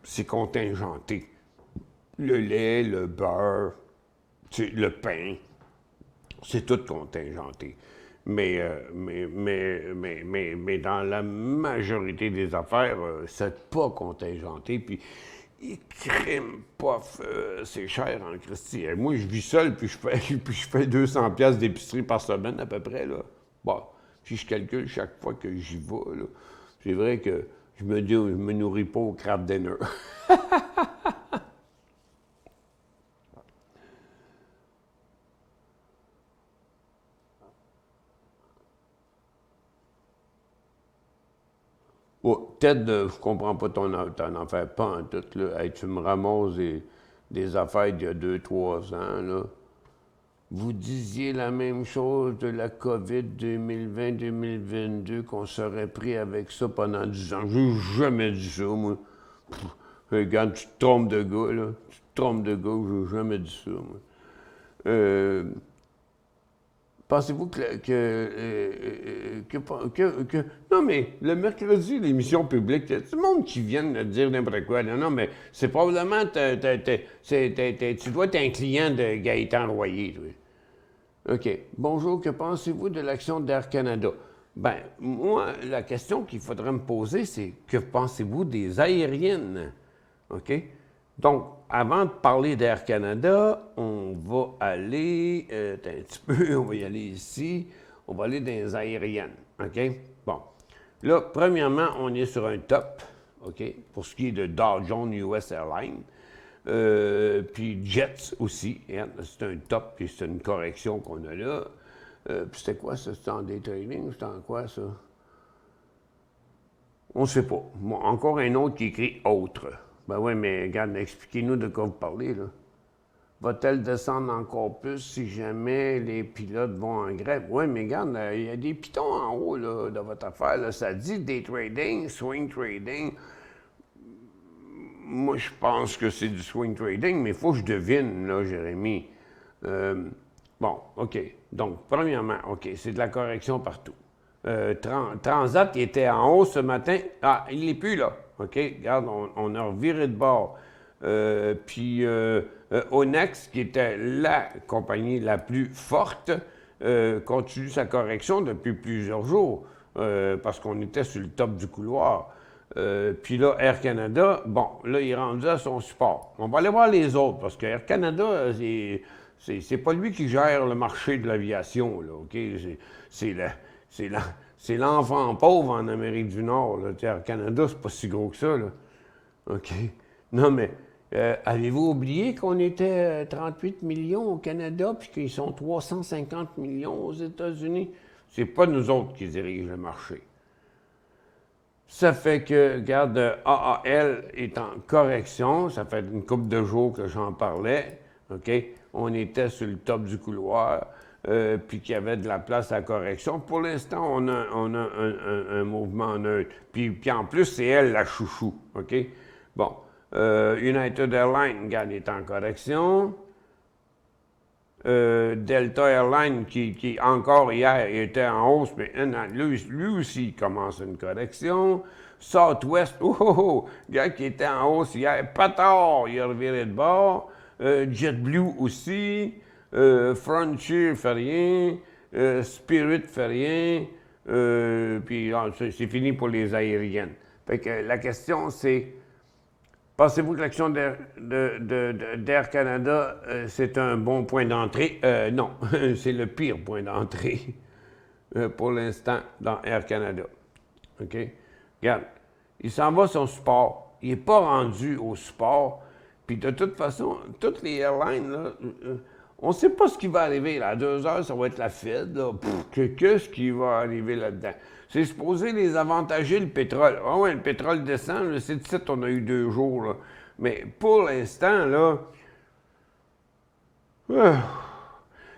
c'est contingenté. Le lait, le beurre, le pain, c'est tout contingenté. Mais dans la majorité des affaires, c'est pas contingenté. Puis, il crime pas, c'est cher en Christie. Moi, je vis seul, puis je fais 200$ d'épicerie par semaine à peu près, là. Bon, si je calcule chaque fois que j'y vais, là, c'est vrai que je me nourris pas au crab dinner. Oh, Ted, je comprends pas ton affaire, pas en tout, là. Hey, tu me ramasses des affaires d'il y a 2-3 ans, là. Vous disiez la même chose de la COVID 2020-2022, qu'on serait pris avec ça pendant 10 ans. J'ai jamais dit ça, moi. Regarde, tu te trompes de gars, là. Tu te trompes de gars, j'ai jamais dit ça, moi. Pensez-vous non, mais le mercredi, l'émission publique, il y a tout le monde qui vient de dire n'importe quoi. Non, mais c'est probablement, tu dois être un client de Gaëtan Royer, toi. OK. Bonjour, que pensez-vous de l'action d'Air Canada? Ben, moi, la question qu'il faudrait me poser, c'est que pensez-vous des aériennes? OK? Donc, avant de parler d'Air Canada, on va aller, un petit peu, on va y aller ici, on va aller dans les aériennes, OK? Bon, là, premièrement, on est sur un top, OK, pour ce qui est de Dow Jones US Airlines, puis Jets aussi, hein, c'est un top, puis c'est une correction qu'on a là. Puis c'était quoi ça? C'était en day trading? C'était en quoi ça? On ne sait pas. Bon, encore un autre qui écrit « autre ». Ben oui, mais regarde, expliquez-nous de quoi vous parlez, là. Va-t-elle descendre encore plus si jamais les pilotes vont en grève? Oui, mais regarde, il y a des pitons en haut, là, de votre affaire, là. Ça dit day trading, swing trading. Moi, je pense que c'est du swing trading, mais il faut que je devine, là, Jérémy. Bon, OK. Donc, premièrement, OK, c'est de la correction partout. Transat, qui était en haut ce matin, ah, il n'est plus là. OK? Regarde, on a reviré de bord. Puis Onex, qui était la compagnie la plus forte, continue sa correction depuis plusieurs jours, parce qu'on était sur le top du couloir. Puis là, Air Canada, bon, là, il est rendu à son support. On va aller voir les autres, parce que Air Canada, c'est pas lui qui gère le marché de l'aviation, là, OK? C'est l'enfant pauvre en Amérique du Nord, là. Air Canada, c'est pas si gros que ça, là. OK? Non, mais avez-vous oublié qu'on était 38 millions au Canada, puis qu'ils sont 350 millions aux États-Unis? C'est pas nous autres qui dirigent le marché. Ça fait que, regarde, AAL est en correction. Ça fait une couple de jours que j'en parlais. OK? On était sur le top du couloir, puis qu'il y avait de la place à correction. Pour l'instant, on a un mouvement neutre. Puis en plus, c'est elle, la chouchou. OK? Bon. United Airlines, regarde, est en correction. Delta Airlines, qui encore hier était en hausse, mais lui aussi il commence une correction. Southwest, gars qui était en hausse hier, pas tard, il a reviré de bord. JetBlue aussi. Frontier fait rien. Spirit fait rien. Puis c'est fini pour les aériennes. Fait que la question, c'est, pensez-vous que l'action d'Air Canada, c'est un bon point d'entrée? Non, c'est le pire point d'entrée pour l'instant dans Air Canada. OK? Regarde, il s'en va son sport. Il n'est pas rendu au sport. Puis de toute façon, toutes les airlines, là, on ne sait pas ce qui va arriver. Là. À 2 heures, ça va être la Fed. Qu'est-ce qui va arriver là-dedans? C'est supposé les avantager, le pétrole. Ah ouais, le pétrole descend. Là, c'est de suite, on a eu 2 jours. Là. Mais pour l'instant, là... tu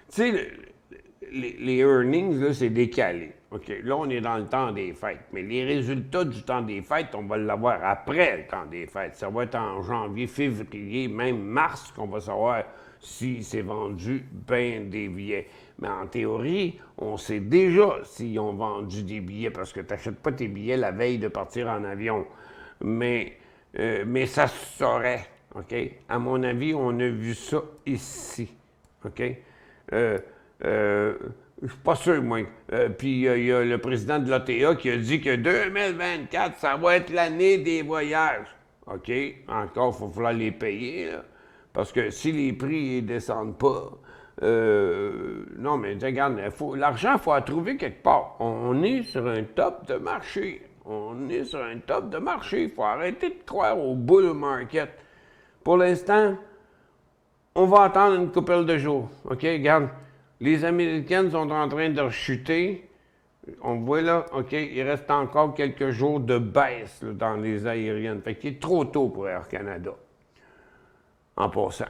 sais, les earnings, là, c'est décalé. OK, là, on est dans le temps des fêtes. Mais les résultats du temps des fêtes, on va l'avoir après le temps des fêtes. Ça va être en janvier, février, même mars qu'on va savoir si c'est vendu bien des billets. Mais en théorie, on sait déjà s'ils ont vendu des billets parce que tu n'achètes pas tes billets la veille de partir en avion. Mais ça se saurait, OK? À mon avis, on a vu ça ici, OK? Je suis pas sûr, moi. Puis il y a le président de l'OTA qui a dit que 2024, ça va être l'année des voyages. OK? Encore, il va falloir les payer, là. Parce que si les prix ne descendent pas, non, mais regarde, l'argent, il faut la trouver quelque part. On est sur un top de marché. On est sur un top de marché. Il faut arrêter de croire au bull market. Pour l'instant, on va attendre une couple de jours. OK? Regarde, les Américaines sont en train de chuter. On voit là, OK, il reste encore quelques jours de baisse là, dans les aériennes. Fait qu'il est trop tôt pour Air Canada. En passant.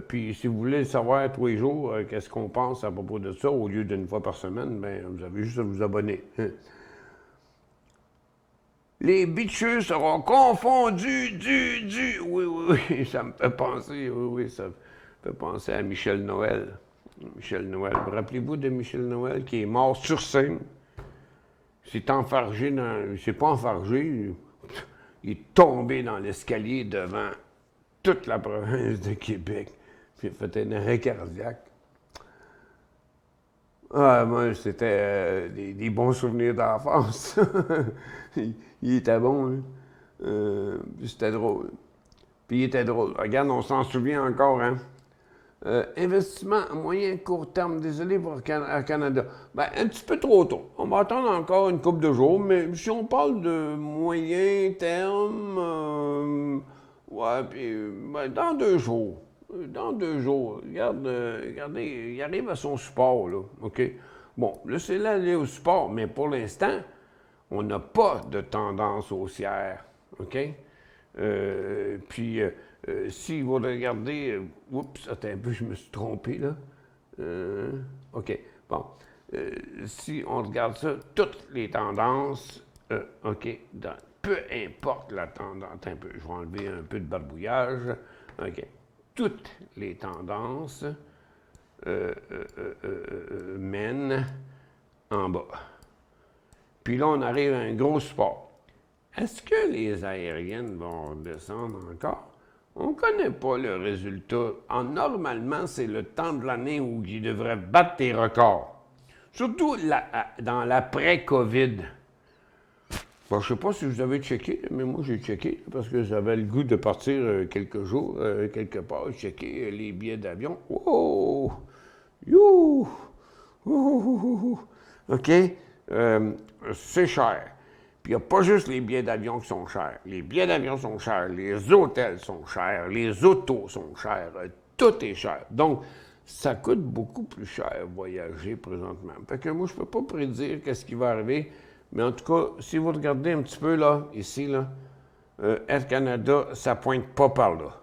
Puis, si vous voulez savoir tous les jours qu'est-ce qu'on pense à propos de ça, au lieu d'une fois par semaine, bien, vous avez juste à vous abonner. Les bitcheux seront confondus Oui, ça me fait penser, ça me fait penser à Michel Noël. Michel Noël. Rappelez-vous de Michel Noël qui est mort sur scène. Il s'est enfargé il s'est pas enfargé, il est tombé dans l'escalier devant toute la province de Québec. Puis il a fait un arrêt cardiaque. Ah, moi, c'était des bons souvenirs d'enfance. il était bon, hein? C'était drôle. Puis il était drôle. Regarde, on s'en souvient encore, hein? Investissement à moyen court terme, désolé pour Air Canada. Ben, un petit peu trop tôt. On va attendre encore une couple de jours, mais si on parle de moyen terme, ouais, puis ben, dans 2 jours. Dans 2 jours. Regardez, il arrive à son support, là. OK? Bon, laissez-le aller au support, mais pour l'instant, on n'a pas de tendance haussière. OK? Puis, si vous regardez... oups, attends un peu, je me suis trompé, là. OK, bon. Si on regarde ça, toutes les tendances, OK, peu importe la tendance... Attends un peu, je vais enlever un peu de barbouillage. OK. Toutes les tendances mènent en bas. Puis là, on arrive à un gros support. Est-ce que les aériennes vont descendre encore? On ne connaît pas le résultat. Normalement, c'est le temps de l'année où ils devraient battre tes records. Surtout dans l'après-COVID. Bon, je ne sais pas si vous avez checké, mais moi, j'ai checké parce que j'avais le goût de partir quelques jours, quelque part, checker les billets d'avion. Oh! You! OK? C'est cher. Puis il n'y a pas juste les billets d'avion qui sont chers. Les billets d'avion sont chers, les hôtels sont chers, les autos sont chers, tout est cher. Donc, ça coûte beaucoup plus cher voyager présentement. Fait que moi, je ne peux pas prédire qu'est-ce qui va arriver, mais en tout cas, si vous regardez un petit peu là, ici, là, Air Canada, ça ne pointe pas par là.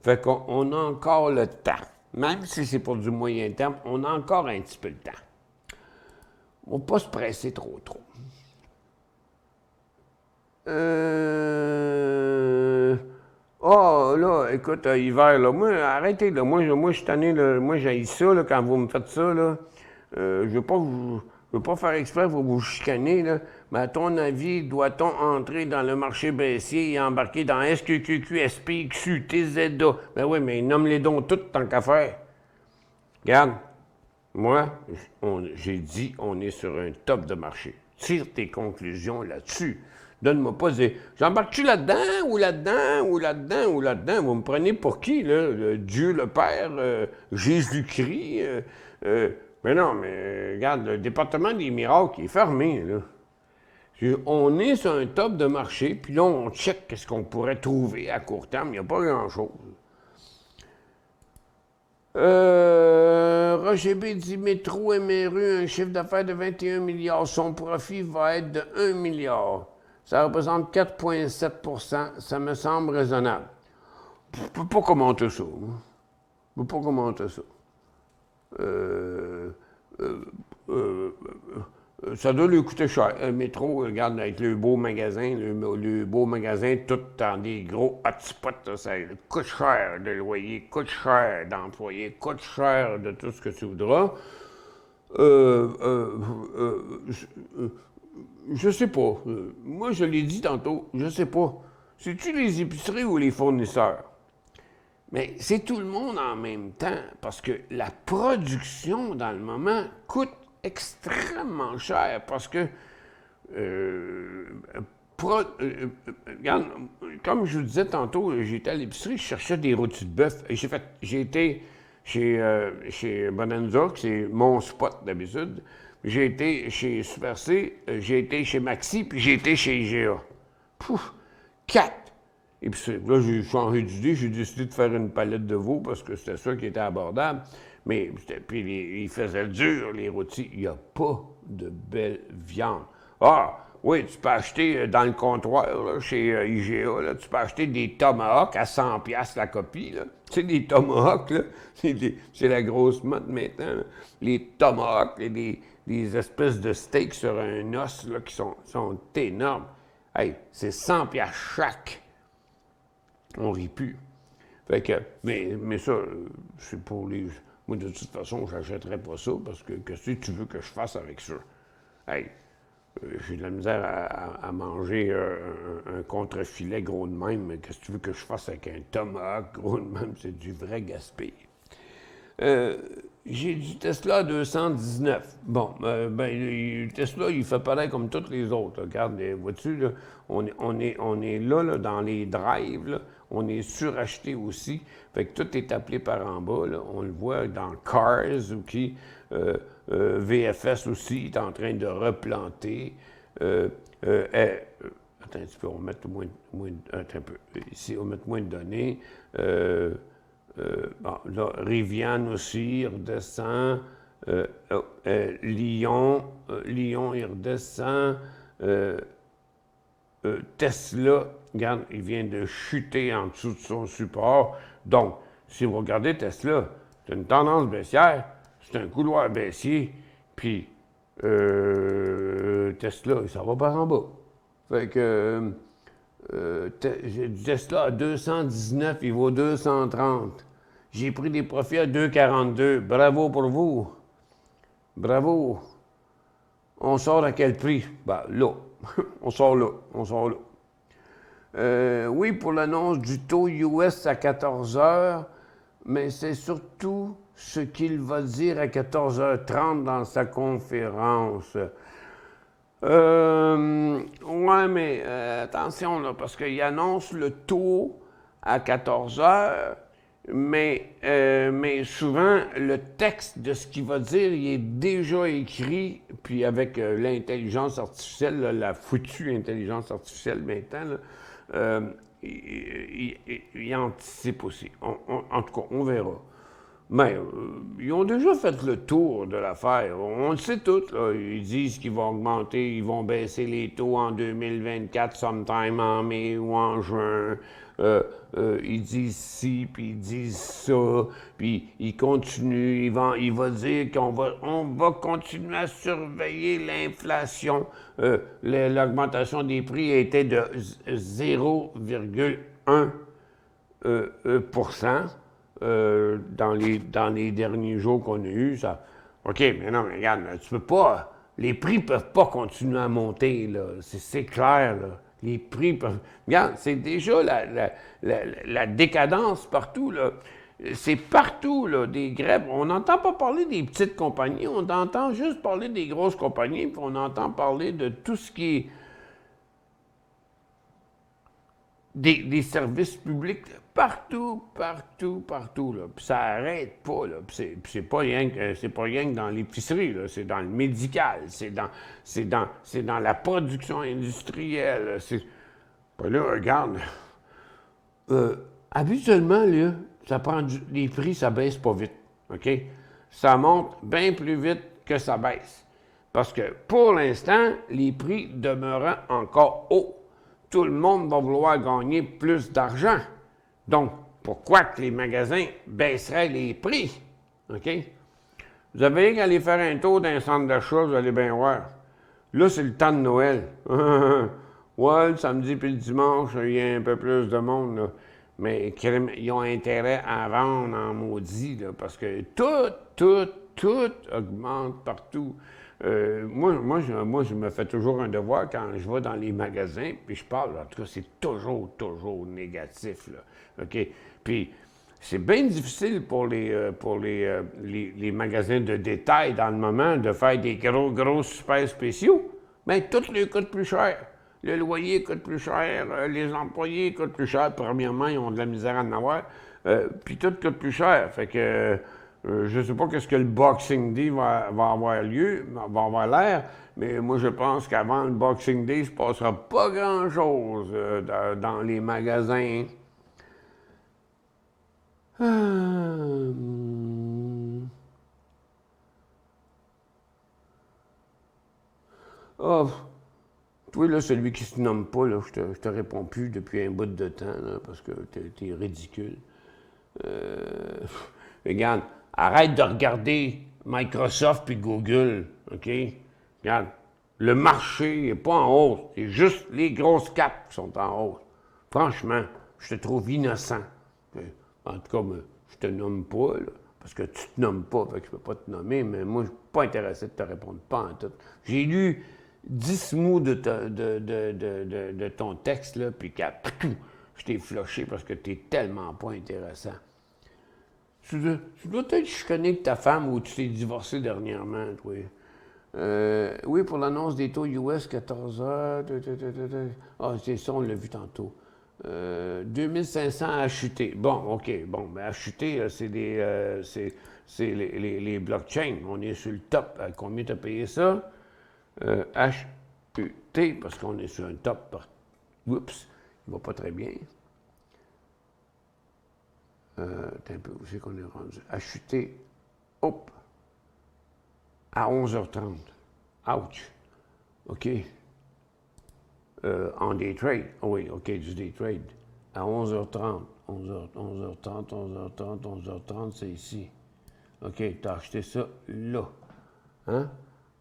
Fait qu'on a encore le temps. Même si c'est pour du moyen terme, on a encore un petit peu de temps. On ne va pas se presser trop. Ah, là, écoute, hiver, là, moi, arrêtez, là. Moi je suis tanné, là. Moi, j'haïs ça, là, quand vous me faites ça, là. Je veux pas faire exprès pour vous chicaner, là. Mais à ton avis, doit-on entrer dans le marché baissier et embarquer dans SQQQ, SPXU, TZA? Ben oui, mais nomme-les donc toutes tant qu'à faire. Regarde, moi, j'ai dit on est sur un top de marché. Tire tes conclusions là-dessus. Donne-moi pas des. J'embarque-tu là-dedans, ou là-dedans, ou là-dedans, ou là-dedans? Vous me prenez pour qui, là? Dieu le Père, Jésus-Christ? Mais non, mais regarde, le département des miracles est fermé, là. On est sur un top de marché, puis là, on check qu'est-ce qu'on pourrait trouver à court terme. Il n'y a pas grand-chose. Roger B dit Métro MRU, un chiffre d'affaires de 21 milliards. Son profit va être de 1 milliard. Ça représente 4,7 %. Ça me semble raisonnable. Je ne peux pas commenter ça. Je ne peux pas commenter ça. Ça doit lui coûter cher. Un métro, regarde, avec le beau magasin, le beau magasin, tout dans des gros hotspots, ça coûte cher de loyer, coûte cher d'employés, coûte cher de tout ce que tu voudras. Je sais pas. Moi, je l'ai dit tantôt, je sais pas. C'est-tu les épiceries ou les fournisseurs? Mais c'est tout le monde en même temps, parce que la production, dans le moment, coûte extrêmement cher, parce que, regarde, comme je vous disais tantôt, j'étais à l'épicerie, je cherchais des rôtis de bœuf, et j'ai été chez Bonanza, que c'est mon spot d'habitude, j'ai été chez Super C, j'ai été chez Maxi, puis j'ai été chez IGA. Pouf! 4! Et puis là, j'ai changé d'idée, j'ai décidé de faire une palette de veau parce que c'était ça qui était abordable. Mais puis ils faisaient dur, les rôtis. Il n'y a pas de belle viande. Ah, oui, tu peux acheter dans le comptoir là, chez IGA, là, tu peux acheter des tomahawks à 100$ la copie. Là. Tu sais, des tomahawks, là, c'est la grosse mode maintenant. Là. Les tomahawks, des espèces de steaks sur un os là, qui sont énormes. Hey, c'est 100$ chaque. On rit plus. Fait que, mais ça, c'est pour les. Moi, de toute façon, je n'achèterais pas ça parce que qu'est-ce que tu veux que je fasse avec ça? Hey, j'ai de la misère à manger un contre-filet gros de même, mais qu'est-ce que tu veux que je fasse avec un tomahawk gros de même? C'est du vrai gaspille. J'ai du Tesla à 219. Bon, le Tesla, il fait pareil comme tous les autres. Là. Regarde, vois-tu, là, on est là, dans les drives, là, on est suracheté aussi. Fait que tout est appelé par en bas. Là. On le voit dans Cars, ou qui, VFS aussi est en train de replanter. Attends un petit peu, on va mettre attends un peu. Ici, on va mettre moins de données. Bon, là, Rivian aussi, il redescend. Lyon, il redescend. Tesla, regarde, il vient de chuter en dessous de son support. Donc, si vous regardez Tesla, c'est une tendance baissière, c'est un couloir baissier, puis Tesla, ça va par en bas. Fait que j'ai du Tesla à 219, il vaut 230. J'ai pris des profits à 2,42. Bravo pour vous. Bravo. On sort à quel prix? Ben là. On sort là. Oui, pour l'annonce du taux US à 14 heures, mais c'est surtout ce qu'il va dire à 14h30 dans sa conférence. Ouais, mais attention, là, parce qu'il annonce le taux à 14 heures, mais souvent, le texte de ce qu'il va dire, il est déjà écrit, puis avec l'intelligence artificielle, là, la foutue intelligence artificielle maintenant, là, il anticipe aussi. En tout cas, on verra. Mais ils ont déjà fait le tour de l'affaire. On le sait tout. Là. Ils disent qu'ils vont augmenter, ils vont baisser les taux en 2024, sometime en mai ou en juin. Ils disent ci, puis ils disent ça, puis ils continuent. Il va dire qu'on va continuer à surveiller l'inflation. L'augmentation des prix était de 0,1 dans les derniers jours qu'on a eus. Ça... OK, mais non, mais regarde, tu peux pas... Les prix ne peuvent pas continuer à monter, là. C'est clair, là. Les prix peuvent... Regarde, c'est déjà la décadence partout, là. C'est partout, là, des grèves. On n'entend pas parler des petites compagnies, on entend juste parler des grosses compagnies, puis on entend parler de tout ce qui est des services publics partout, partout, partout, là. Puis ça n'arrête pas, là. Puis c'est pas rien que dans l'épicerie, là. C'est dans le médical, c'est dans la production industrielle. Puis là, regarde, habituellement, là, les prix, ça baisse pas vite, OK? Ça monte bien plus vite que ça baisse. Parce que, pour l'instant, les prix demeurant encore hauts, tout le monde va vouloir gagner plus d'argent. Donc, pourquoi que les magasins baisseraient les prix? OK? Vous avez qu'à aller faire un tour d'un centre d'achat, vous allez bien voir. Là, c'est le temps de Noël. Ouais, le samedi puis le dimanche, il y a un peu plus de monde, là. Mais ils ont intérêt à vendre en maudit, là, parce que tout augmente partout. Moi, je me fais toujours un devoir quand je vais dans les magasins, puis je parle, en tout cas, c'est toujours négatif, là, OK? Puis, c'est bien difficile pour les magasins de détail dans le moment de faire des gros super spéciaux, mais tout leur coûte plus cher. Le loyer coûte plus cher, les employés coûtent plus cher. Premièrement, ils ont de la misère à en avoir, puis tout coûte plus cher. Fait que je ne sais pas qu'est-ce que le Boxing Day va avoir l'air, mais moi je pense qu'avant le Boxing Day, il ne se passera pas grand-chose dans les magasins. Oh, toi, là, celui qui se nomme pas, là, je te réponds plus depuis un bout de temps, là, parce que t'es ridicule. Regarde, arrête de regarder Microsoft puis Google, OK? Regarde, le marché n'est pas en hausse, c'est juste les grosses caps qui sont en hausse. Franchement, je te trouve innocent. En tout cas, je te nomme pas, là, parce que tu te nommes pas, fait que je peux pas te nommer, mais moi, je suis pas intéressé de te répondre, pas en tout. J'ai lu 10 mots de ton texte, là, puis je t'ai floché parce que tu n'es tellement pas intéressant. Tu dois être chicané avec ta femme ou tu t'es divorcé dernièrement, toi. Oui, pour l'annonce des taux US, 14 heures. Ah, c'est ça, on l'a vu tantôt. 2500 a chuté. Bon, OK. Bon, ben, a chuté, c'est les blockchains. On est sur le top. À combien tu as payé ça? HUT, parce qu'on est sur un top. Oups, il va pas très bien. T'as un peu, où c'est qu'on est rendu? HUT, hop, à 11h30. Ouch. OK. En day trade. Oh oui, OK, du day trade. À 11h30. 11h30, c'est ici. OK, t'as acheté ça là. Hein?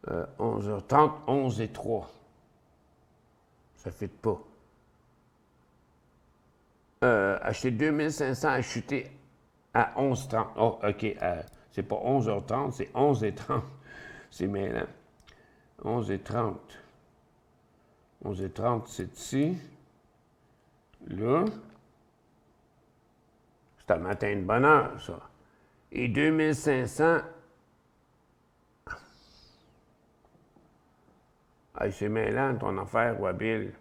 11h30, 11 et 3. Ça ne fit pas. Acheter 2500 a chuté à 11h30. Oh, OK. C'est pas 11h30, c'est 11h30. C'est mêlant. 11h30. 11h30, c'est ici. Là. C'est un matin de bonne heure, ça. Et 2500. Ah, c'est mêlant ton affaire, Wabil.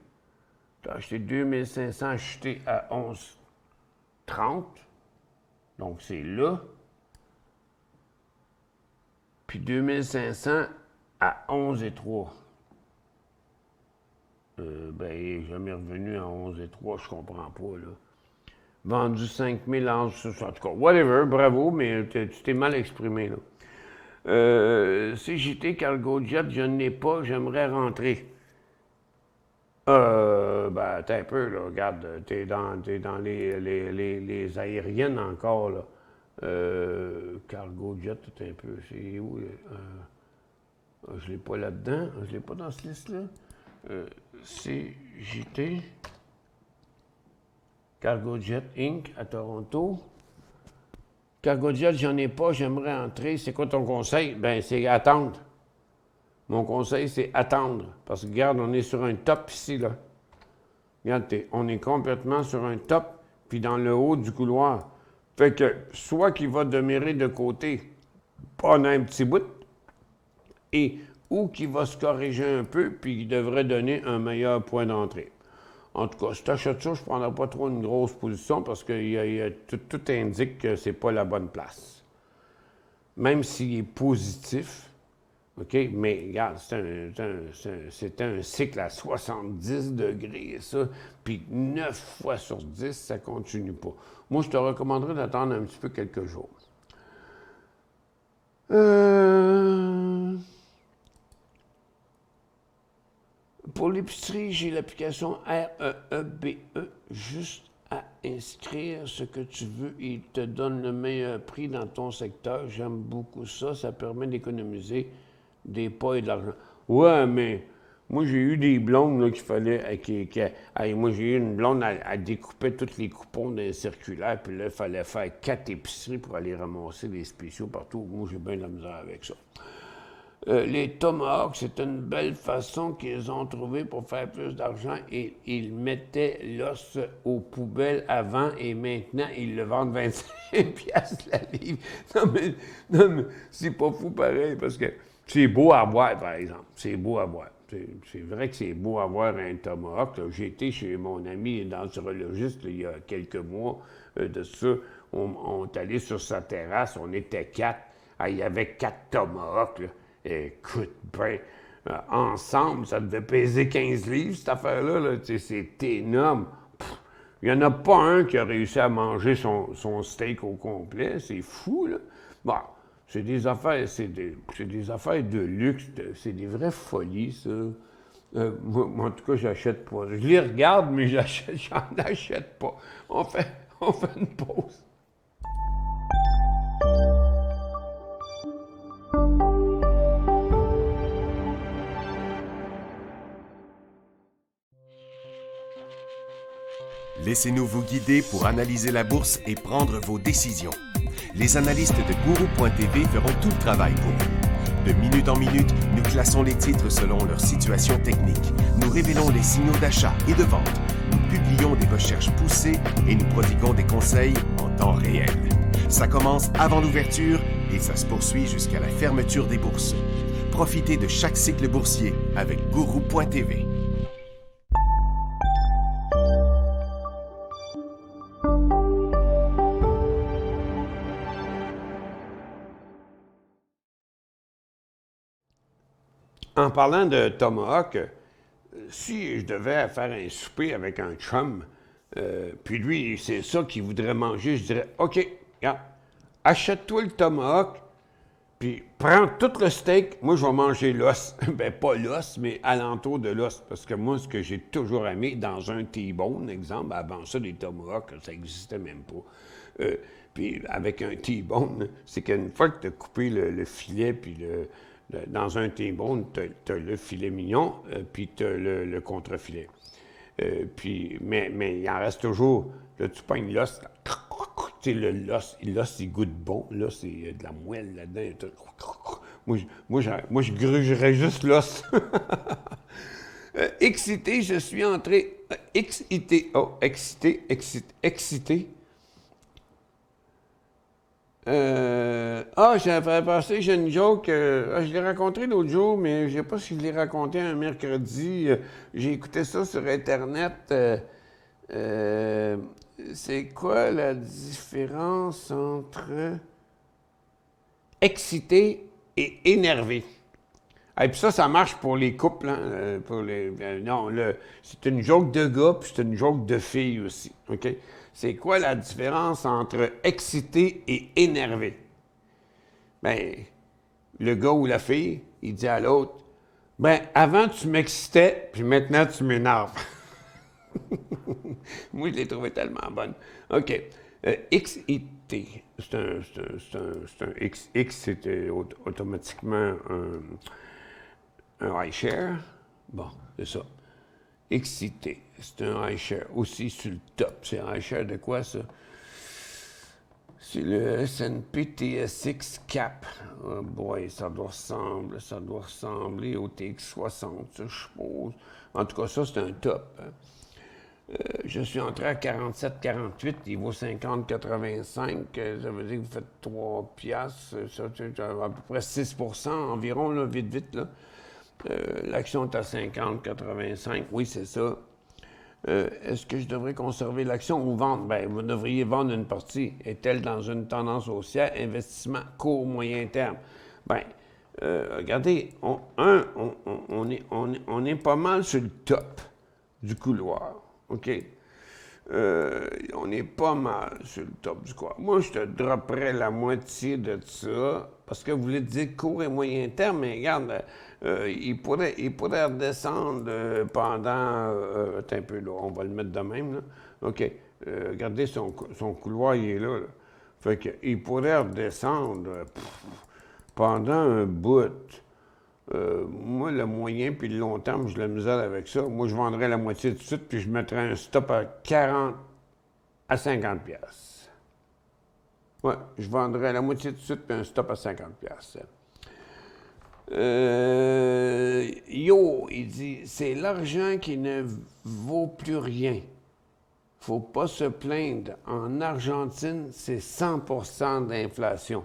Tu as acheté 2500 acheté à 11h30. Donc, c'est là. Puis 2500 à 11h03. Ben, il n'est jamais revenu à 11h03, je comprends pas, là. Vendu 5000 en tout cas, whatever, bravo, mais tu t'es mal exprimé, là. CJT Cargo Jet, je n'ai pas, j'aimerais rentrer. Ben, attends un peu, là, regarde, t'es dans les aériennes encore, là. Cargo Jet, un peu, c'est où, je l'ai pas là-dedans, je l'ai pas dans cette liste-là. CJT CargoJet Inc. à Toronto. CargoJet, j'en ai pas, j'aimerais entrer. C'est quoi ton conseil? Ben, c'est attendre. Mon conseil, c'est attendre. Parce que, regarde, on est sur un top ici, là. Regarde, on est complètement sur un top, puis dans le haut du couloir. Fait que, soit qu'il va demeurer de côté pendant un petit bout, et ou qu'il va se corriger un peu, puis qu'il devrait donner un meilleur point d'entrée. En tout cas, si tu achètes ça, je ne prendrai pas trop une grosse position parce que tout indique que ce n'est pas la bonne place. Même s'il est positif, OK, mais regarde, c'est un cycle à 70 degrés, ça, puis 9 fois sur 10, ça ne continue pas. Moi, je te recommanderais d'attendre un petit peu quelques jours. Pour l'épicerie, j'ai l'application REEBE, juste à inscrire ce que tu veux et il te donne le meilleur prix dans ton secteur. J'aime beaucoup ça, ça permet d'économiser des pas et de l'argent. Ouais, mais moi, j'ai eu des blondes là, qu'il fallait... moi, j'ai eu une blonde, elle découpait tous les coupons d'un circulaire, puis là, il fallait faire 4 épiceries pour aller ramasser les spéciaux partout. Moi, j'ai bien de la misère avec ça. Les tomahawks, c'est une belle façon qu'ils ont trouvé pour faire plus d'argent et ils mettaient l'os aux poubelles avant et maintenant ils le vendent 25 piastres la livre. Non, mais c'est pas fou pareil parce que c'est beau à voir, par exemple. C'est beau à voir. C'est vrai que c'est beau à voir un tomahawk. J'ai été chez mon ami denturologiste il y a quelques mois de ça. On est allé sur sa terrasse, on était 4. Il y avait 4 tomahawks, là. Écoute, ben, ensemble, ça devait peser 15 livres, cette affaire-là. Là. C'est énorme. Il n'y en a pas un qui a réussi à manger son steak au complet. C'est fou, là. Bon, c'est des affaires de luxe. C'est des vraies folies, ça. Moi, en tout cas, j'achète pas. Je les regarde, mais j'en achète pas. On fait une pause. Laissez-nous vous guider pour analyser la bourse et prendre vos décisions. Les analystes de Guru.tv feront tout le travail pour vous. De minute en minute, nous classons les titres selon leur situation technique. Nous révélons les signaux d'achat et de vente. Nous publions des recherches poussées et nous prodiguons des conseils en temps réel. Ça commence avant l'ouverture et ça se poursuit jusqu'à la fermeture des bourses. Profitez de chaque cycle boursier avec Guru.tv. En parlant de tomahawk, si je devais faire un souper avec un chum, puis lui, c'est ça qu'il voudrait manger, je dirais, OK, regarde, achète-toi le tomahawk, puis prends tout le steak, moi je vais manger l'os. Ben pas l'os, mais alentour de l'os, parce que moi, ce que j'ai toujours aimé dans un T-bone, exemple, avant ça, les tomahawks, ça n'existait même pas. Puis avec un T-bone, c'est qu'une fois que tu as coupé le filet, puis dans un T-bone, tu as le filet mignon, puis tu as le contre-filet. Mais il en reste toujours. Là, tu pognes l'os. Tu sais, l'os, il goûte bon. Là, c'est de la moelle là-dedans. Moi, je grugerais juste l'os. Excité, je suis entré. Excité. Oh, excité. J'avais passé, j'ai une joke. Je l'ai raconté l'autre jour, mais je ne sais pas si je l'ai raconté un mercredi. J'ai écouté ça sur Internet. C'est quoi la différence entre excité et énervé? Et puis ça marche pour les couples. Hein, c'est une joke de gars, puis c'est une joke de filles aussi. OK? C'est quoi la différence entre excité et énervé? Ben, le gars ou la fille, il dit à l'autre, ben, avant tu m'excitais, puis maintenant tu m'énerves. Moi, je l'ai trouvé tellement bonne. OK. XIT, c'est un X, c'est automatiquement un iShare. Bon, c'est ça. excité. C'est un iShare aussi sur le top. C'est un iShare de quoi, ça? C'est le S&P TSX Cap. Oh boy, ça doit ressembler au TX60, ça, je suppose. En tout cas, ça, c'est un top. Hein. Je suis entré à 47,48, il vaut 50,85. Ça veut dire que vous faites 3 piastres, ça, à peu près 6 environ, là, vite, là. L'action est à 50,85, oui, c'est ça. Est-ce que je devrais conserver l'action ou vendre? Bien, vous devriez vendre une partie. Est-elle dans une tendance haussière? Investissement court, moyen terme. Bien, regardez, on est pas mal sur le top du couloir. OK? On est pas mal sur le top du couloir. Moi, je te dropperais la moitié de ça, parce que vous voulez dire court et moyen terme, mais regarde, il pourrait redescendre pendant... attends un peu, là, on va le mettre de même, là. OK. Regardez, son couloir, il est là. Fait qu'il pourrait redescendre pendant un bout. Moi, le moyen puis le long terme, je la misère avec ça. Moi, je vendrais la moitié tout de suite, puis je mettrais un stop à 40 à 50 piastres. Ouais, je vendrais la moitié tout de suite, puis un stop à 50 piastres. Il dit, c'est l'argent qui ne vaut plus rien. Faut pas se plaindre. En Argentine, c'est 100% d'inflation.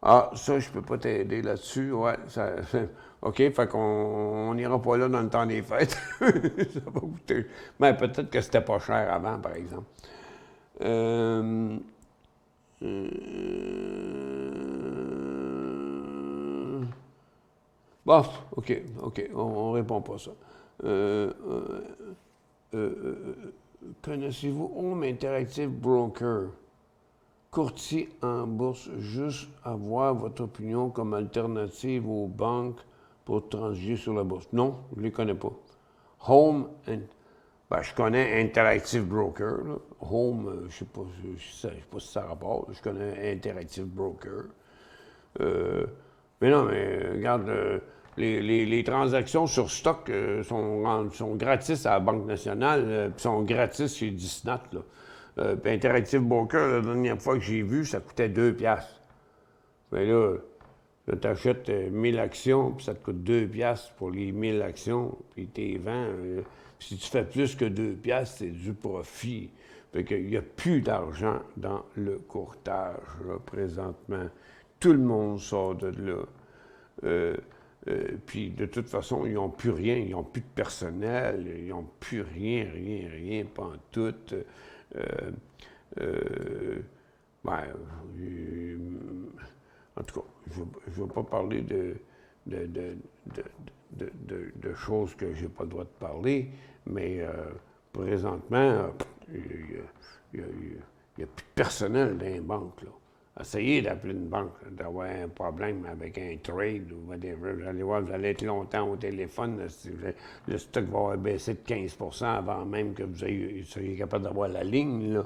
Ah, ça, je peux pas t'aider là-dessus. Ouais, ça, OK, fait qu'on n'ira pas là dans le temps des fêtes. Ça va coûter. Mais peut-être que c'était pas cher avant, par exemple. Bon, OK, on répond pas ça. Connaissez-vous Home Interactive Broker? Courtier en bourse, juste avoir votre opinion comme alternative aux banques pour transiger sur la bourse. Non, je ne les connais pas. Home, ben, je connais Interactive Broker. Là. Home, je ne sais pas si ça rapporte. Je connais Interactive Broker. Mais non, mais regarde, les transactions sur stock sont gratis à la Banque nationale, puis sont gratis chez Disnat, là. Puis Interactive Broker, la dernière fois que j'ai vu, ça coûtait 2 piastres. Mais là tu achètes 1000 actions, puis ça te coûte 2 piastres pour les 1000 actions, puis tu les vends. Si tu fais plus que 2 piastres, c'est du profit. Fait qu'il n'y a plus d'argent dans le courtage, là, présentement. Tout le monde sort de là. Puis de toute façon, ils n'ont plus rien, ils n'ont plus de personnel, ils n'ont plus rien, pas en tout. En tout cas, je ne veux pas parler de choses que je n'ai pas le droit de parler, mais présentement, il n'y a plus de personnel dans les banques, là. Essayez d'appeler une banque, d'avoir un problème avec un trade ou whatever. Vous allez voir, vous allez être longtemps au téléphone. Le stock va avoir baissé de 15 % avant même que vous soyez capable d'avoir la ligne, là.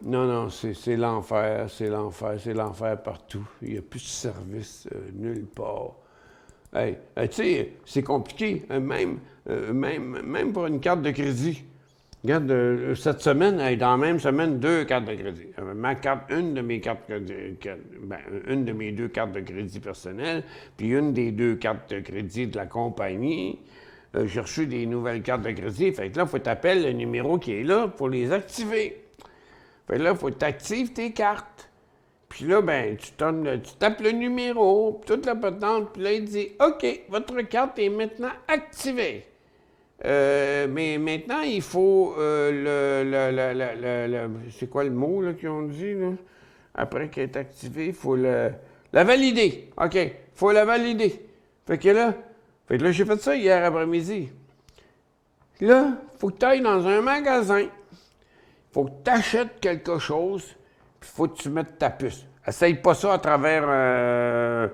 Non, c'est l'enfer, c'est l'enfer partout. Il n'y a plus de service nulle part. Hey, tu sais, c'est compliqué, même pour une carte de crédit. Regarde, cette semaine, dans la même semaine, 2 cartes de crédit. Une de mes deux cartes de crédit personnelles, puis une des 2 cartes de crédit de la compagnie. J'ai reçu des nouvelles cartes de crédit. Fait que là, il faut t'appeler le numéro qui est là pour les activer. Fait que là, il faut que tu actives tes cartes. Puis là, ben, tu tapes le numéro, puis toute la patente, puis là, il dit « OK, votre carte est maintenant activée. » Mais maintenant, il faut c'est quoi le mot là, qu'ils ont dit, là? Après qu'elle est activée, il faut la valider. OK, il faut la valider. Fait que là, j'ai fait ça hier après-midi. Là, il faut que tu ailles dans un magasin. Il faut que tu achètes quelque chose, puis il faut que tu mettes ta puce. Essaye pas ça à travers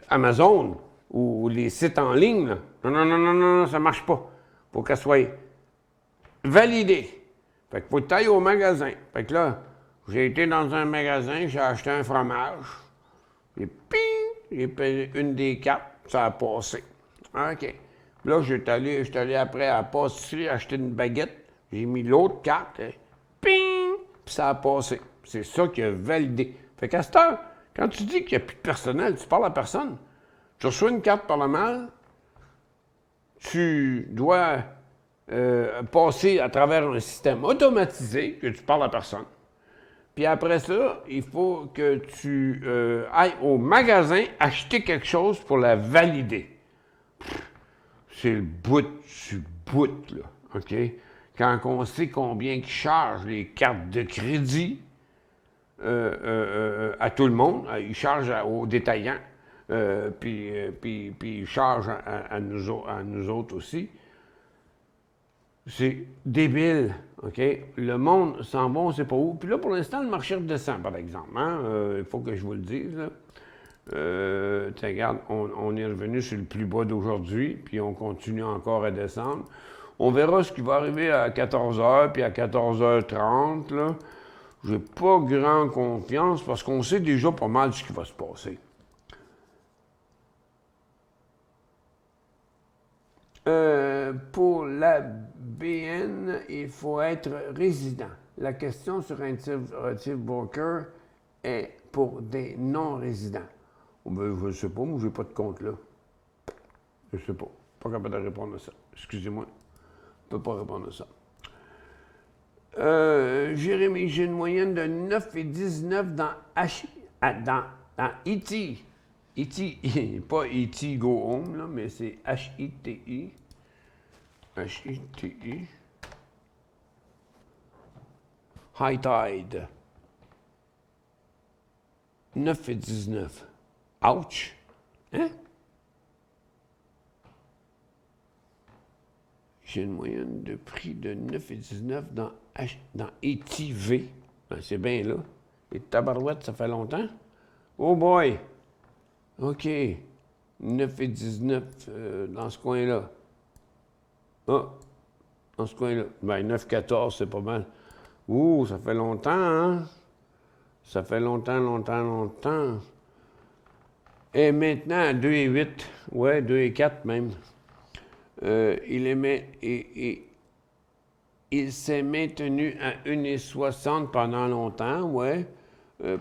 Amazon ou les sites en ligne. Là. Non, ça marche pas. Faut qu'elle soit validée. Fait que faut que tu ailles au magasin. Fait que là, J'ai été dans un magasin, j'ai acheté un fromage, et ping, j'ai payé une des cartes, ça a passé. OK. Là, j'étais allé après à la pâtisserie acheter une baguette, j'ai mis l'autre carte, et ping, puis ça a passé. C'est ça qui a validé. Fait qu'à cette heure, quand tu dis qu'il n'y a plus de personnel, tu parles à personne. Tu reçois une carte par le mail, tu dois passer à travers un système automatisé que tu parles à personne. Puis après ça, il faut que tu ailles au magasin acheter quelque chose pour la valider. C'est le bout du bout, là, OK? Quand on sait combien ils chargent les cartes de crédit à tout le monde, ils chargent aux détaillants, puis ils chargent à nous autres aussi. C'est débile, OK? Le monde s'en va, on ne sait pas où. Puis là, pour l'instant, le marché redescend, par exemple. Hein? Il faut que je vous le dise, là. Regarde, on est revenu sur le plus bas d'aujourd'hui, puis on continue encore à descendre. On verra ce qui va arriver à 14h, puis à 14h30, là. J'ai pas grand confiance, parce qu'on sait déjà pas mal ce qui va se passer. Pour la BN, il faut être résident. La question sur Active Broker est pour des non-résidents. Ben, je ne sais pas, moi, je n'ai pas de compte là. Je ne sais pas. Pas capable de répondre à ça. Excusez-moi. Je ne peux pas répondre à ça. Jérémy, j'ai une moyenne de 9,19 dans E.T. E.T. Pas E.T. Go Home, là, mais c'est H-I-T-I. H-I-T-I. High Tide. 9,19. Ouch! Hein? J'ai une moyenne de prix de 9,19 dans ETV. Ben, c'est bien là. Et tabarouette, ça fait longtemps? Oh boy! OK. 9,19 dans ce coin-là. Ah! Dans ce coin-là. Ben, 9,14, c'est pas mal. Ouh, ça fait longtemps, hein? Ça fait longtemps. Et maintenant, à 2,8. Ouais, 2,4 même. Il s'est maintenu à 1,60 pendant longtemps, ouais.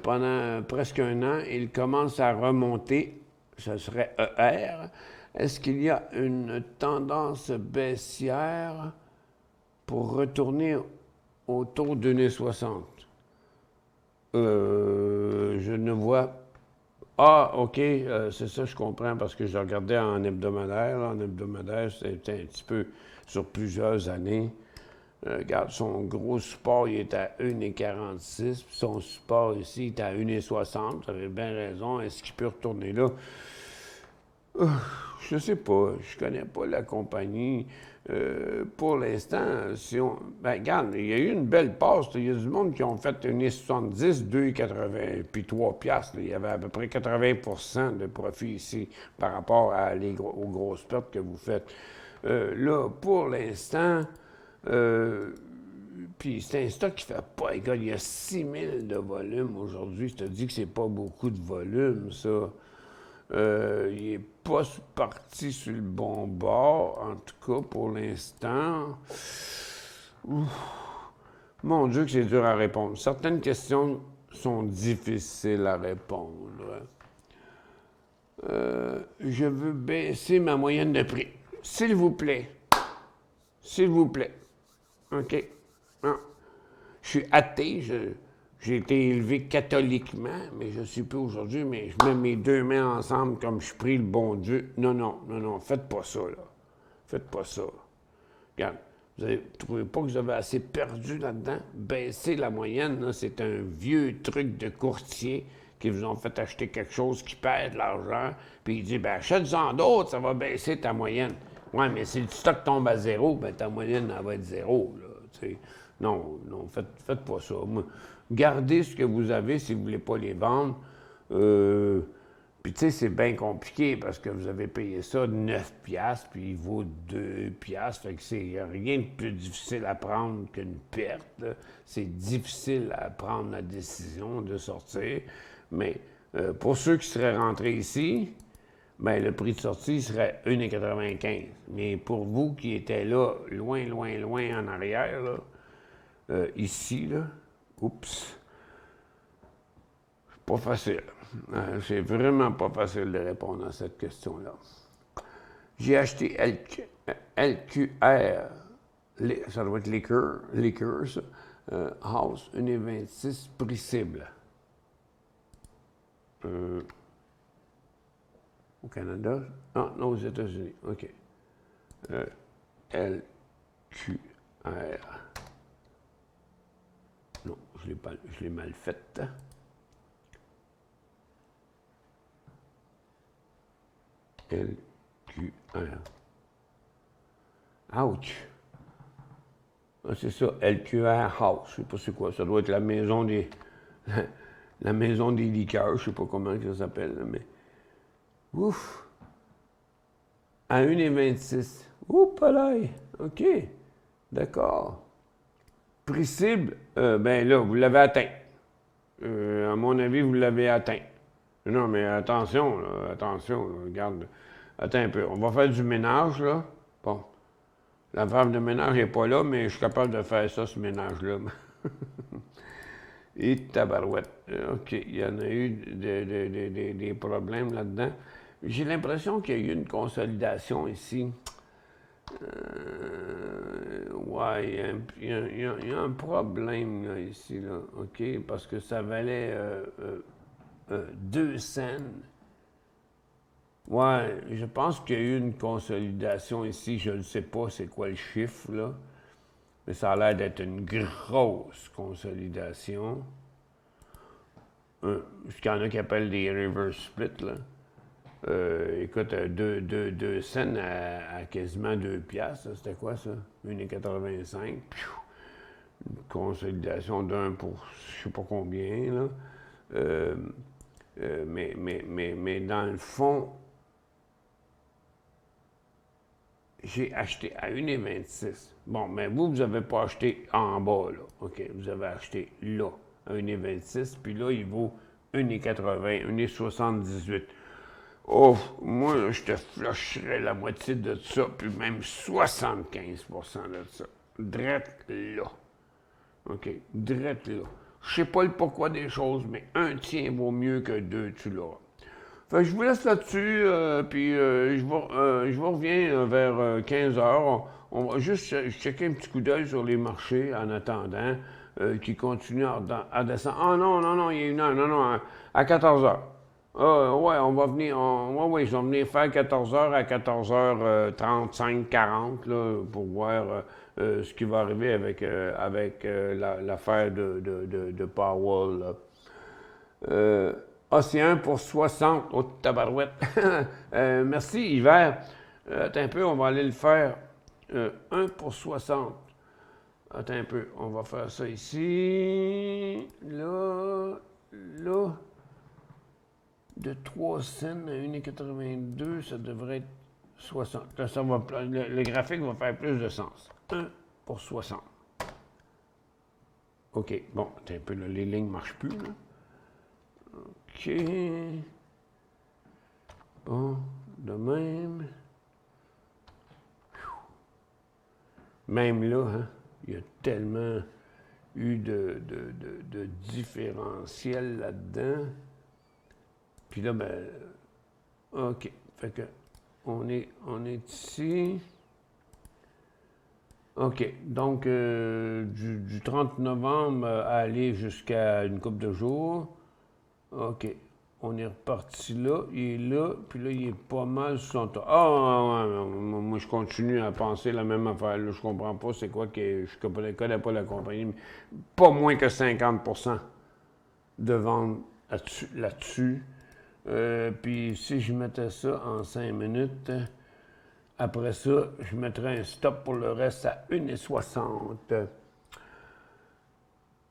Pendant presque un an. Il commence à remonter. Ce serait ER. Est-ce qu'il y a une tendance baissière pour retourner autour de 1,60? Je ne vois pas. Ah, OK, c'est ça, je comprends, parce que je regardais en hebdomadaire. Là, en hebdomadaire, c'était un petit peu sur plusieurs années. Regarde, son gros support, il est à 1,46, puis son support ici, il est à 1,60. Vous avez bien raison. Est-ce qu'il peut retourner là? Je sais pas. Je connais pas la compagnie. Pour l'instant, ben, regarde, il y a eu une belle passe. Il y a du monde qui ont fait 1,70, 2,80, puis 3 piastres. Il y avait à peu près 80 de profit ici par rapport aux grosses pertes que vous faites. Là, pour l'instant, puis c'est un stock qui fait pas égal. Il y a 6 000 de volume aujourd'hui. Je te dis que c'est pas beaucoup de volume, ça. Il n'est pas parti sur le bon bord, en tout cas pour l'instant. Mon Dieu que c'est dur à répondre. Certaines questions sont difficiles à répondre. Je veux baisser ma moyenne de prix. S'il vous plaît. S'il vous plaît. OK. Non. Je suis athée. J'ai été élevé catholiquement, mais je ne suis plus aujourd'hui, mais je mets mes deux mains ensemble comme je prie le bon Dieu. Non, faites pas ça, là. Faites pas ça. Regarde, vous ne trouvez pas que vous avez assez perdu là-dedans? Baisser la moyenne, là, c'est un vieux truc de courtier qui vous ont fait acheter quelque chose qui perd de l'argent, puis il dit, ben achète-en d'autres, ça va baisser ta moyenne. Ouais, mais si le stock tombe à zéro, ben ta moyenne, elle va être zéro, là, tu sais. Non, faites pas ça. Gardez ce que vous avez si vous ne voulez pas les vendre. Puis tu sais, c'est bien compliqué parce que vous avez payé ça 9 piastres, puis il vaut 2 piastres. Fait que c'est rien de plus difficile à prendre qu'une perte, là. C'est difficile à prendre la décision de sortir. Mais pour ceux qui seraient rentrés ici, ben le prix de sortie serait 1,95. Mais pour vous qui étiez là, loin, loin, loin en arrière, là, ici, là, oups, c'est pas facile. C'est vraiment pas facile de répondre à cette question-là. J'ai acheté LQR, ça doit être Liquor, ça, House, 1,26, prix cible. Au Canada? Ah, non, aux États-Unis. OK. LQR. Non, je l'ai mal faite. LQR. Ouch! Ah, c'est ça, LQR House. Je sais pas c'est quoi. Ça doit être la maison des... la maison des liqueurs. Je sais pas comment ça s'appelle, mais... Ouf! À 1,26. Oups, là! OK. D'accord. Prix cible, ben là, vous l'avez atteint. À mon avis, vous l'avez atteint. Non, mais attention, là, regarde. Attends un peu. On va faire du ménage, là. Bon. La femme de ménage n'est pas là, mais je suis capable de faire ça, ce ménage-là. Et tabarouette. OK. Il y en a eu des problèmes là-dedans. J'ai l'impression qu'il y a eu une consolidation ici. Ouais, il y a un problème là, ici, là. OK? Parce que ça valait 2 cents. Ouais, je pense qu'il y a eu une consolidation ici. Je ne sais pas c'est quoi le chiffre, là. Mais ça a l'air d'être une grosse consolidation. Ce qu'il y en a qui appellent des reverse splits, là. Écoute, 2 cents à quasiment 2 piastres, c'était quoi ça? 1,85. Une consolidation d'1 pour je sais pas combien, là. Mais dans le fond, j'ai acheté à 1,26. Bon, mais vous n'avez pas acheté en bas, là. OK, vous avez acheté là, à 1,26, puis là, il vaut 1,80, 1,78. Oh, moi, je te flusherais la moitié de ça, puis même 75 de ça. Drette là. OK, drette là. Je sais pas le pourquoi des choses, mais un tien vaut mieux que 2, tu l'auras. Fait que je vous laisse là-dessus, puis je vous reviens vers 15 heures. On va juste checker un petit coup d'œil sur les marchés en attendant qu'ils continuent à descendre. Ah non, il y a une heure. Non, à 14 heures. Ouais, on va venir, je vais venir faire 14 heures à 14h35, 40, là, pour voir ce qui va arriver avec l'affaire de Powell, là. C'est 1 pour 60, oh tabarouette. Merci, Hiver. Attends un peu, on va aller le faire. 1 pour 60. Attends un peu, on va faire ça ici. Là. De 3 cents à 1,82, ça devrait être 60. Là, le graphique va faire plus de sens. 1 pour 60. OK, bon, attends un peu, là, les lignes ne marchent plus, là. OK. Bon, de même. Même là, hein, il y a tellement eu de différentiels là-dedans. Puis là, ben, OK. Fait que, on est ici. OK. Donc, du 30 novembre à aller jusqu'à une couple de jours. OK. On est reparti là. Il est là. Puis là, il est pas mal sur son temps. Moi, je continue à penser la même affaire. Là, je comprends pas c'est quoi que je connais pas la compagnie. Mais pas moins que 50% de vente là-dessus. Puis si je mettais ça en 5 minutes, après ça, je mettrais un stop pour le reste à 1,60.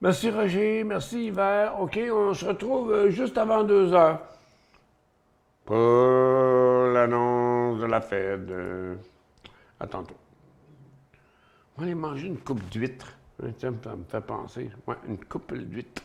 Merci Roger, merci Hiver. OK, on se retrouve juste avant 2 heures. pour l'annonce de la Fed. À tantôt. On va aller manger une coupe d'huîtres. Ça me fait penser. Ouais, une coupe d'huîtres.